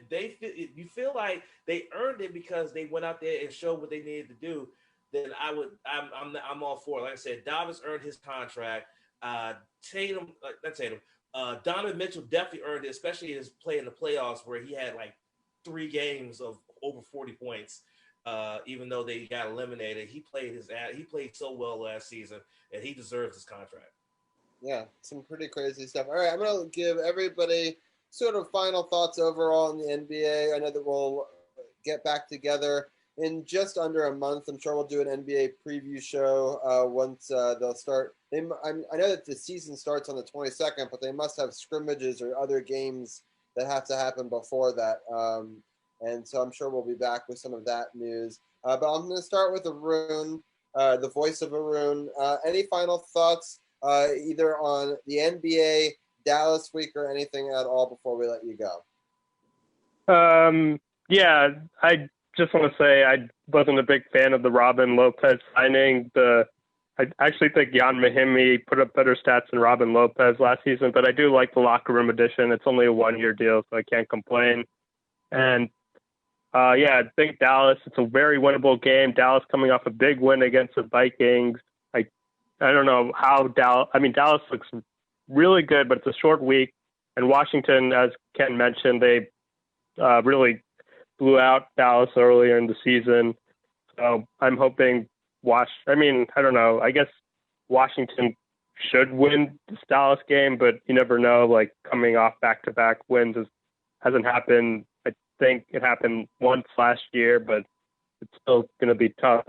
you feel like they earned it because they went out there and showed what they needed to do, then I'm all for it. Like I said, Davis earned his contract. Donovan Mitchell definitely earned it, especially his play in the playoffs where he had like 3 games of over 40 points. Even though they got eliminated, he played so well last season, and he deserves his contract. Yeah, some pretty crazy stuff. All right, I'm going to give everybody sort of final thoughts overall in the NBA. I know that we'll get back together in just under a month. I'm sure we'll do an NBA preview show once they'll start. I know that the season starts on the 22nd, but they must have scrimmages or other games that have to happen before that. And so I'm sure we'll be back with some of that news. But I'm going to start with Arun, the voice of Arun. Any final thoughts either on the NBA, Dallas week, or anything at all before we let you go? Yeah, I just want to say I wasn't a big fan of the Robin Lopez signing. I actually think Jan Mahimi put up better stats than Robin Lopez last season, but I do like the locker room addition. It's only a 1-year deal, so I can't complain. And I think Dallas, it's a very winnable game. Dallas coming off a big win against the Vikings. I don't know how Dallas looks really good, but it's a short week. And Washington, as Ken mentioned, they really blew out Dallas earlier in the season. So I'm hoping I don't know. I guess Washington should win this Dallas game, but you never know. Like, coming off back-to-back wins hasn't happened. I think it happened once last year, but it's still going to be tough.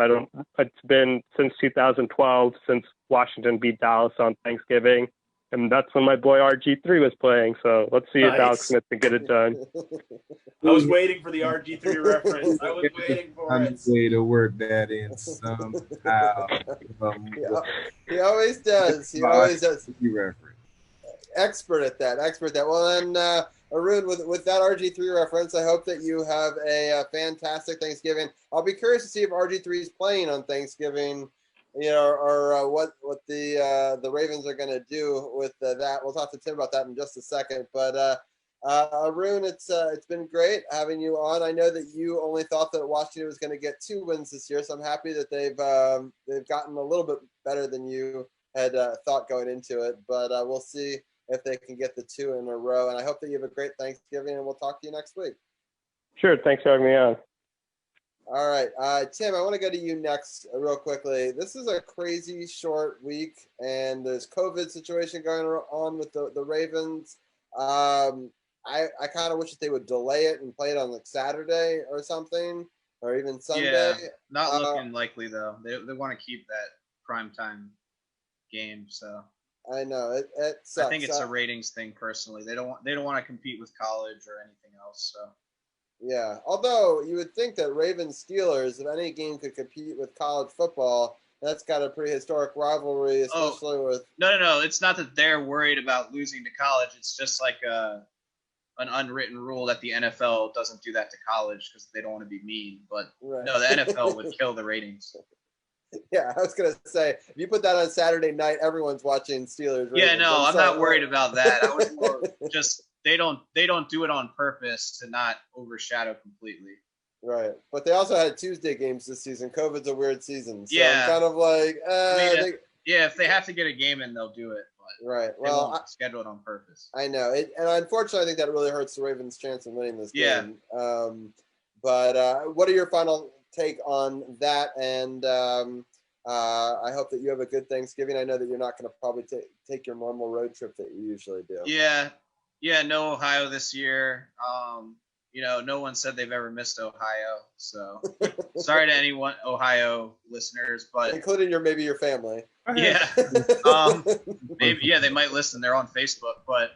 It's been since 2012 since Washington beat Dallas on Thanksgiving, and that's when my boy RG3 was playing. So let's see if Alex Smith can get it done. I was waiting for the RG3 reference. I was waiting for it. Way to work that in somehow. He always does. He always does. Reference. Expert at that. Well, then, Arun, with that RG3 reference, I hope that you have a fantastic Thanksgiving. I'll be curious to see if RG3 is playing on Thanksgiving, or what the Ravens are going to do with that. We'll talk to Tim about that in just a second. But Arun, it's been great having you on. I know that you only thought that Washington was going to get 2 wins this year, so I'm happy that they've gotten a little bit better than you had thought going into it. But we'll see if they can get the 2 in a row. And I hope that you have a great Thanksgiving, and we'll talk to you next week. Sure. Thanks for having me on. All right. Tim, I want to go to you next real quickly. This is a crazy short week, and there's COVID situation going on with the Ravens. I kind of wish that they would delay it and play it on like Saturday or something, or even Sunday. Yeah, not looking likely, though. They want to keep that primetime game, so. I know it sucks. I think it's a ratings thing personally. They don't want to compete with college or anything else. So yeah, although you would think that Ravens Steelers, if any game could compete with college football, that's got a pretty historic rivalry, especially with. No. It's not that they're worried about losing to college. It's just like an unwritten rule that the NFL doesn't do that to college because they don't want to be mean. But right. No, the NFL would kill the ratings. Yeah, I was gonna say, if you put that on Saturday night, everyone's watching Steelers. Yeah, no, I'm not worried about that. I was more just they don't do it on purpose to not overshadow completely. Right, but they also had Tuesday games this season. COVID's a weird season, so yeah. I'm kind of like, if they have to get a game in, they'll do it. But right, they won't schedule it on purpose. I know it, and unfortunately, I think that really hurts the Ravens' chance of winning this game. But what are your final take on that? And I hope that you have a good Thanksgiving. I know that you're not going to probably take your normal road trip that you usually do. Yeah, no Ohio this year. No one said they've ever missed Ohio, so sorry to any Ohio listeners, but including maybe your family. Yeah, maybe they might listen. They're on Facebook, but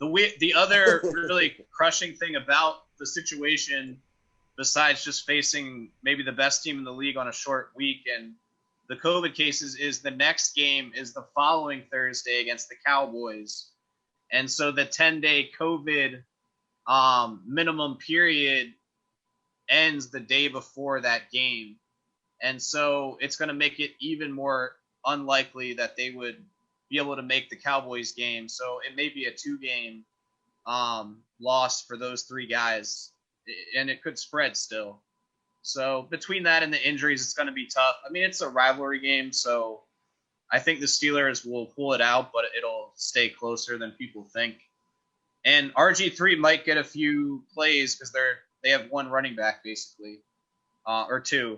The other really crushing thing about the situation, besides just facing maybe the best team in the league on a short week and the COVID cases, is the next game is the following Thursday against the Cowboys. And so the 10-day COVID minimum period ends the day before that game. And so it's going to make it even more unlikely that they would be able to make the Cowboys game. So it may be a 2-game loss for those 3 guys, and it could spread still. So between that and the injuries, it's going to be tough. I mean, it's a rivalry game, so I think the Steelers will pull it out, but it'll stay closer than people think. And RG3 might get a few plays because they have 1 running back basically, or 2.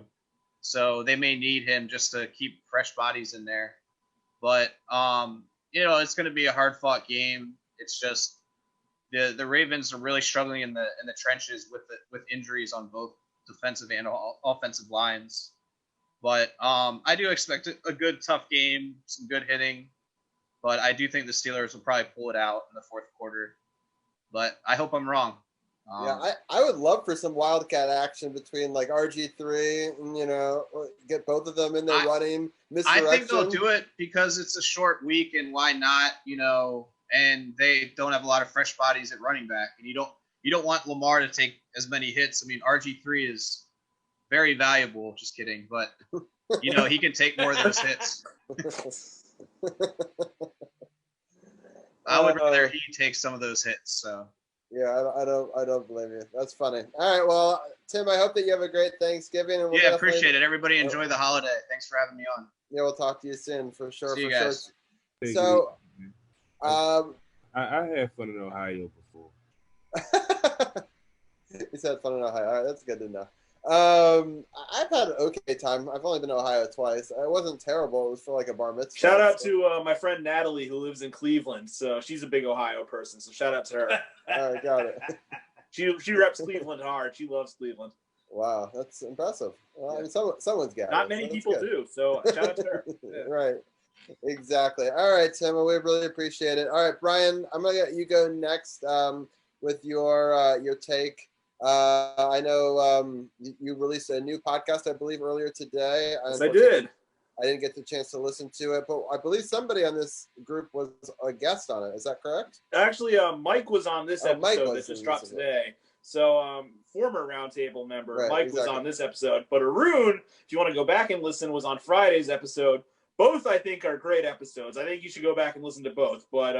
So they may need him just to keep fresh bodies in there. But it's going to be a hard-fought game. It's just the Ravens are really struggling in the trenches with injuries on both defensive and offensive lines. But I do expect a good, tough game, some good hitting. But I do think the Steelers will probably pull it out in the fourth quarter. But I hope I'm wrong. I would love for some Wildcat action between like RG3 and, get both of them in there running misdirection. I think they'll do it because it's a short week, and why not, and they don't have a lot of fresh bodies at running back. And you don't want Lamar to take as many hits. I mean, RG3 is very valuable. Just kidding. But, he can take more of those hits. I would rather he take some of those hits, so. Yeah, I don't blame you. That's funny. All right, well, Tim, I hope that you have a great Thanksgiving. And appreciate it. Everybody enjoy the holiday. Thanks for having me on. Yeah, we'll talk to you soon for sure. See you guys. Sure. So, I had fun in Ohio before. You said fun in Ohio. All right, that's good to know. I've had an okay time. I've only been to Ohio twice. It wasn't terrible. It was for like a bar mitzvah. Shout out to my friend Natalie, who lives in Cleveland. So she's a big Ohio person. So shout out to her. All right, got it. She reps Cleveland hard. She loves Cleveland. Wow, that's impressive. Well, I mean, someone's got it. Not many people do. So shout out to her. Yeah. Right. Exactly. All right, Tim. We really appreciate it. All right, Brian, I'm gonna let you go next with your take. I know you released a new podcast, I believe, earlier today. Yes, I did. I didn't get the chance to listen to it, but I believe somebody on this group was a guest on it. Is that correct? Actually, Mike was on this episode that just dropped today. So, former Roundtable member Mike was on this episode. But Arun, if you want to go back and listen, was on Friday's episode. Both, I think, are great episodes. I think you should go back and listen to both. But,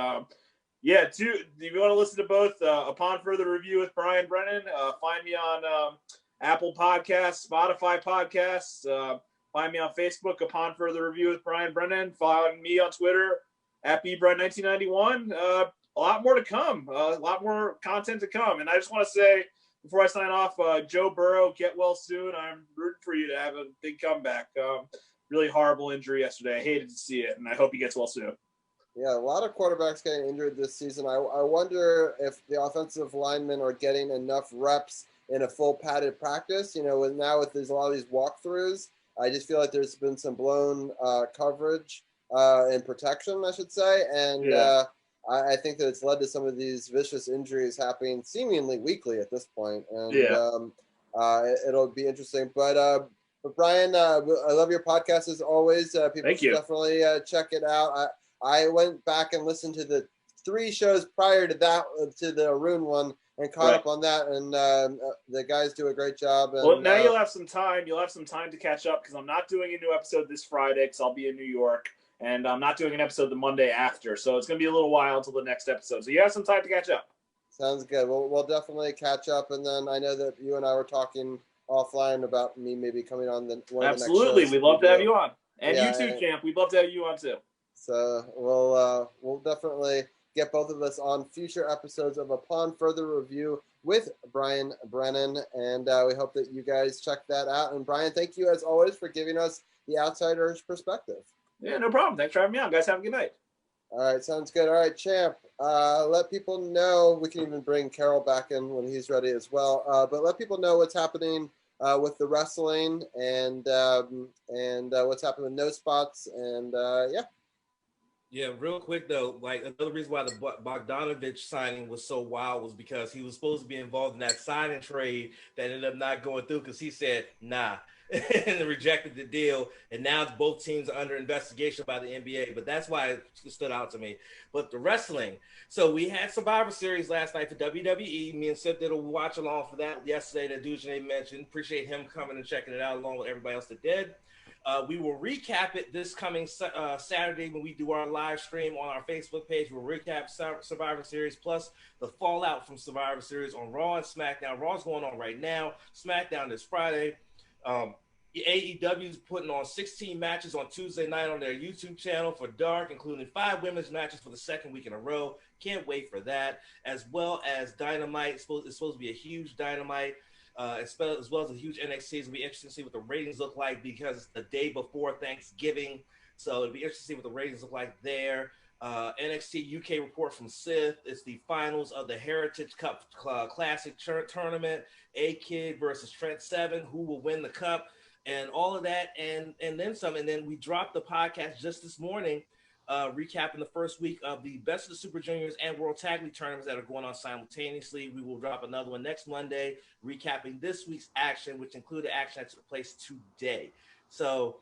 if you want to listen to both, Upon Further Review with Brian Brennan, find me on Apple Podcasts, Spotify Podcasts. Find me on Facebook, Upon Further Review with Brian Brennan. Follow me on Twitter, @BBrun1991. A lot more to come. A lot more content to come. And I just want to say, before I sign off, Joe Burrow, get well soon. I'm rooting for you to have a big comeback. Really horrible injury yesterday. I hated to see it, and I hope he gets well soon. Yeah, a lot of quarterbacks getting injured this season. I wonder if the offensive linemen are getting enough reps in a full padded practice. With a lot of these walkthroughs, I just feel like there's been some blown coverage and protection, I should say. And I think that it's led to some of these vicious injuries happening seemingly weekly at this point. And it'll be interesting. But Brian, I love your podcast as always. People should definitely check it out. I went back and listened to the 3 shows prior to that, to the Arun one, and caught up on that. And the guys do a great job. And, well, now you'll have some time. You'll have some time to catch up because I'm not doing a new episode this Friday because I'll be in New York, and I'm not doing an episode the Monday after. So it's going to be a little while until the next episode. So you have some time to catch up. Sounds good. We'll definitely catch up. And then I know that you and I were talking offline about me maybe coming on one of the next shows. Absolutely. We'd love to have you on. And you too, Champ. We'd love to have you on too. So we'll definitely get both of us on future episodes of Upon Further Review with Brian Brennan, and we hope that you guys check that out. And Brian, thank you as always for giving us the outsider's perspective. Yeah, no problem. Thanks for having me on, guys. Have a good night. All right, sounds good. All right, Champ, let people know. We can even bring Carol back in when he's ready as well. But let people know what's happening with the wrestling and what's happening with No Spots, and Yeah, real quick though, like another reason why the Bogdanovich signing was so wild was because he was supposed to be involved in that signing trade that ended up not going through because he said nah and rejected the deal, and now both teams are under investigation by the NBA. But that's why it stood out to me. But the wrestling, so we had Survivor Series last night for WWE. Me and Sip did a watch along for that yesterday. That Dujane mentioned. Appreciate him coming and checking it out along with everybody else that did. We will recap it this coming Saturday when we do our live stream on our Facebook page. We'll recap Survivor Series plus the fallout from Survivor Series on Raw and SmackDown. Raw's going on right now. SmackDown is Friday. AEW is putting on 16 matches on Tuesday night on their YouTube channel for Dark, including 5 women's matches for the second week in a row. Can't wait for that. As well as Dynamite. It's supposed to be a huge Dynamite. As well as a huge NXT. It'll be interesting to see what the ratings look like because it's the day before Thanksgiving. So it'll be interesting to see what the ratings look like there. NXT UK report from Sith. It's the finals of the Heritage Cup Classic Tournament. A-Kid versus Trent Seven. Who will win the cup? And all of that and then some. And then we dropped the podcast just this morning, recapping the first week of the Best of the Super Juniors and World Tag League tournaments that are going on simultaneously. We will drop another one next Monday, recapping this week's action, which included action that took place today. So,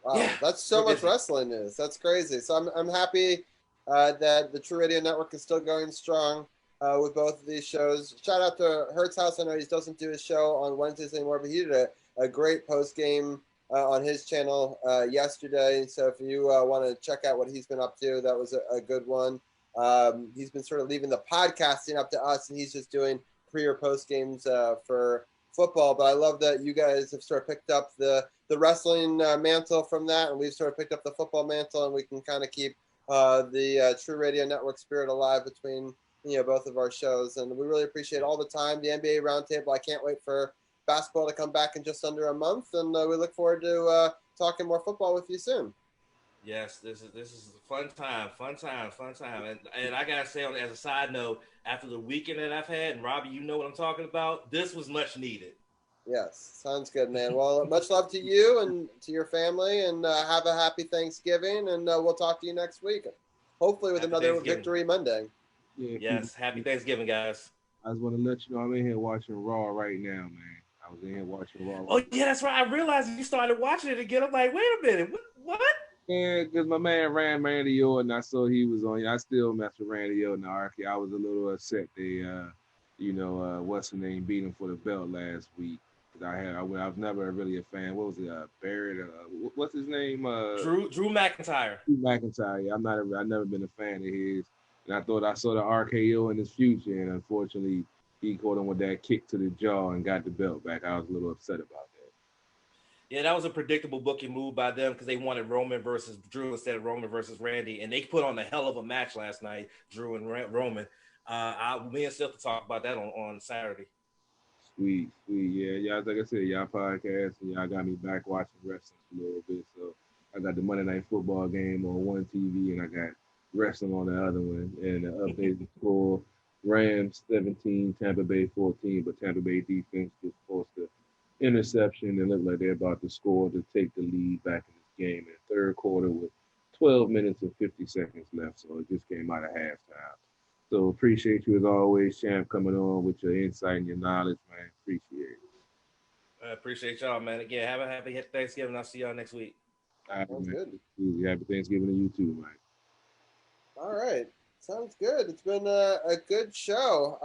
wow, yeah, that's so much wrestling news. That's crazy. So I'm happy that the True Radio Network is still going strong with both of these shows. Shout out to Hertz House. I know he doesn't do his show on Wednesdays anymore, but he did a great post game on his channel yesterday. So if you want to check out what he's been up to, that was a good one. He's been sort of leaving the podcasting up to us, and he's just doing pre or post games for football. But I love that you guys have sort of picked up the wrestling mantle from that, and we've sort of picked up the football mantle, and we can kind of keep the True Radio Network spirit alive between both of our shows. And we really appreciate all the time. The NBA Roundtable, I can't wait for basketball to come back in just under a month, and we look forward to talking more football with you soon. Yes, this is a fun time, and I gotta say, as a side note, after the weekend that I've had, and Robbie, you know what I'm talking about. This was much needed. Yes, sounds good, man. Well, much love to you and to your family, and have a happy Thanksgiving, and we'll talk to you next week, hopefully with another Victory Monday. Yeah, yes, happy Thanksgiving, guys. I just want to let you know I'm in here watching Raw right now, man. I was in here watching Raw. Oh yeah, that's right. I realized you started watching it again. I'm like, wait a minute, what? Yeah, because my man Randy Orton, I saw he was on. I still mess with Randy Orton. I was a little upset they, what's the name, beat him for the belt last week. I was never really a fan. What was it? Barrett? What's his name? Drew McIntyre. Drew McIntyre. Yeah, I've never been a fan of his. And I thought I saw the RKO in his future, and unfortunately, he caught him with that kick to the jaw and got the belt back. I was a little upset about that. Yeah, that was a predictable booking move by them because they wanted Roman versus Drew instead of Roman versus Randy, and they put on a hell of a match last night, Drew and Roman. Me and Seth to talk about that on Saturday. Sweet. Yeah, like I said, y'all podcast and y'all got me back watching wrestling a little bit. So I got the Monday Night Football game on one TV, and I got wrestling on the other one. And the updated score: Rams 17, Tampa Bay 14. But Tampa Bay defense just forced the interception and looked like they're about to score to take the lead back in this game in the third quarter with 12 minutes and 50 seconds left. So it just came out of halftime. So appreciate you as always, Champ, coming on with your insight and your knowledge, man. Appreciate it. I appreciate y'all, man. Again, have a happy Thanksgiving. I'll see y'all next week. All right, sounds good. Happy Thanksgiving to you too, man. All right. Sounds good. It's been a good show.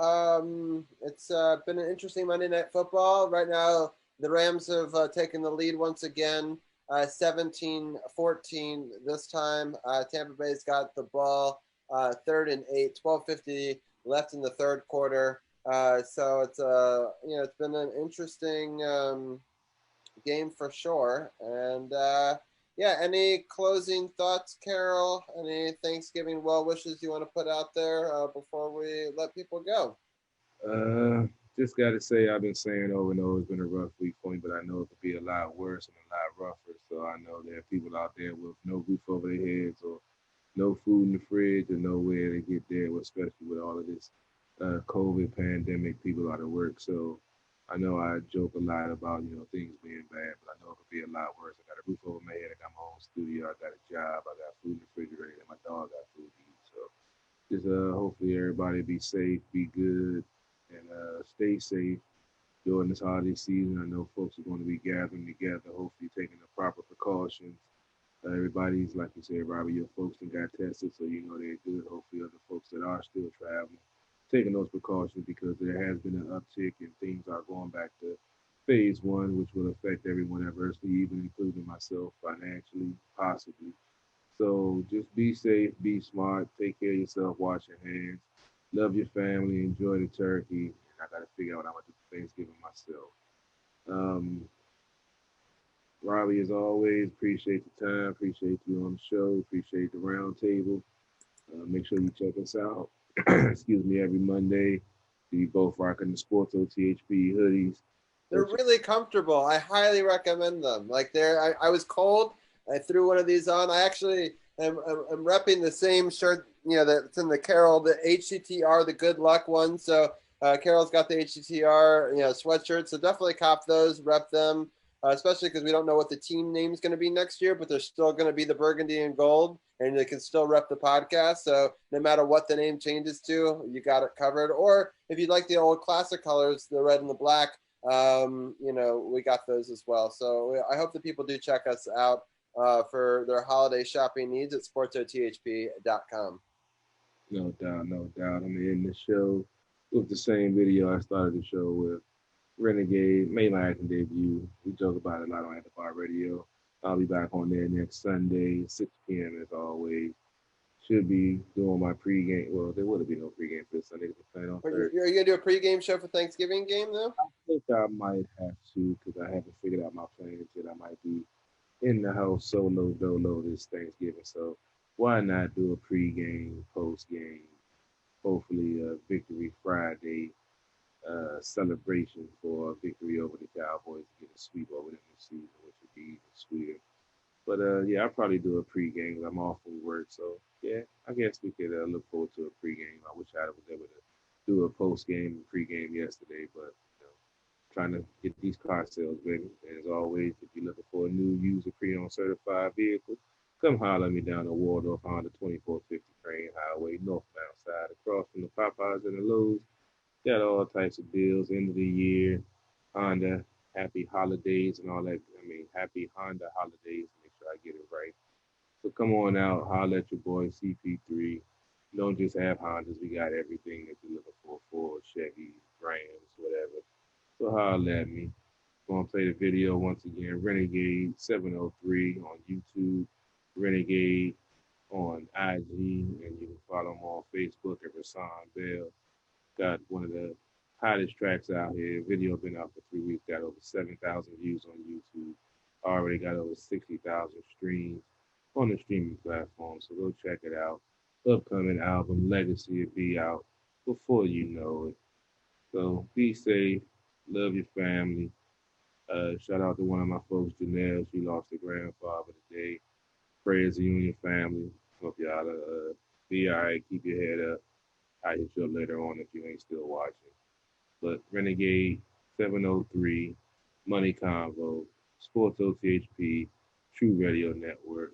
It's been an interesting Monday Night Football. Right now, the Rams have taken the lead once again, 17-14 this time. Tampa Bay's got the ball. 3rd and 8, 12:50 left in the third quarter. So it's it's been an interesting game for sure. And any closing thoughts, Carol? Any Thanksgiving well wishes you want to put out there before we let people go? Just got to say, I've been saying over and over, it's been a rough week for me, but I know it could be a lot worse and a lot rougher. So I know there are people out there with no roof over their heads or no food in the fridge or nowhere to get there, especially with all of this COVID pandemic, people out of work. So I know I joke a lot about, things being bad, but I know it could be a lot worse. I got a roof over my head. I got my own studio. I got a job. I got food in the refrigerator. My dog got food to eat. So just hopefully everybody be safe, be good, and stay safe during this holiday season. I know folks are going to be gathering together, hopefully taking the proper precautions. Everybody's, like you said, Robbie, your folks that got tested, so you know they're good. Hopefully, other folks that are still traveling, taking those precautions because there has been an uptick and things are going back to phase one, which will affect everyone adversely, even including myself financially, possibly. So just be safe, be smart, take care of yourself, wash your hands, love your family, enjoy the turkey. And I got to figure out what I'm going to do for Thanksgiving myself. Um, Robbie, as always, appreciate the time, appreciate you on the show, appreciate the roundtable. Make sure you check us out. Excuse me, every Monday. We both rocking the Sports OTHP hoodies. They're really comfortable. I highly recommend them. Like I was cold. I threw one of these on. I actually am repping the same shirt, that's in the Carol, the HCTR, the Good Luck one. So Carol's got the HCTR, sweatshirt. So definitely cop those, rep them, especially because we don't know what the team name is going to be next year, but they're still going to be the burgundy and gold, and they can still rep the podcast. So no matter what the name changes to, you got it covered. Or if you like the old classic colors, the red and the black, we got those as well. So I hope that people do check us out for their holiday shopping needs at sportsothp.com. No doubt, no doubt. I'm in the show with the same video I started the show with. Renegade made my acting debut. We joke about it a lot on At the Bar Radio. I'll be back on there next Sunday, 6 p.m. as always. Should be doing my pregame. Well, there would have been no pregame for Sunday. We're playing on Thursday. Are you gonna do a pregame show for Thanksgiving game though? I think I might have to because I haven't figured out my plans yet. I might be in the house solo dolo this Thanksgiving. So why not do a pregame, postgame, hopefully a victory Friday celebration for a victory over the Cowboys to get a sweep over them this season, which would be even sweeter. But yeah, I'll probably do a pregame 'cause I'm off from work. So yeah, I guess we could look forward to a pregame. I wish I was able to do a postgame and pregame yesterday, but trying to get these car sales ready. And as always, if you're looking for a new user pre-owned certified vehicle, come holler at me down the Waldorf Honda 2450 Crane Highway, northbound side, across from the Popeyes and the Lowe's. Got all types of deals, end of the year, Honda, happy holidays and all that. I mean, happy Honda holidays. Make sure I get it right. So come on out, holler at your boy CP3. Don't just have Hondas. We got everything that you're looking for, Ford, Chevy, Rams, whatever. So holler at me. Gonna play the video once again. Renegade 703 on YouTube, Renegade on IG, and you can follow him on Facebook at Rasan Bell. Got one of the hottest tracks out here. Video been out for 3 weeks. Got over 7,000 views on YouTube. Already got over 60,000 streams on the streaming platform. So go check it out. Upcoming album Legacy will be out before you know it. So be safe. Love your family. Shout out to one of my folks, Janelle. She lost her grandfather today. Prayers to you and your family. Hope y'all be all right. Keep your head up. I'll hit you up later on if you ain't still watching. But Renegade 703, Money Convo, Sports OTHP, True Radio Network.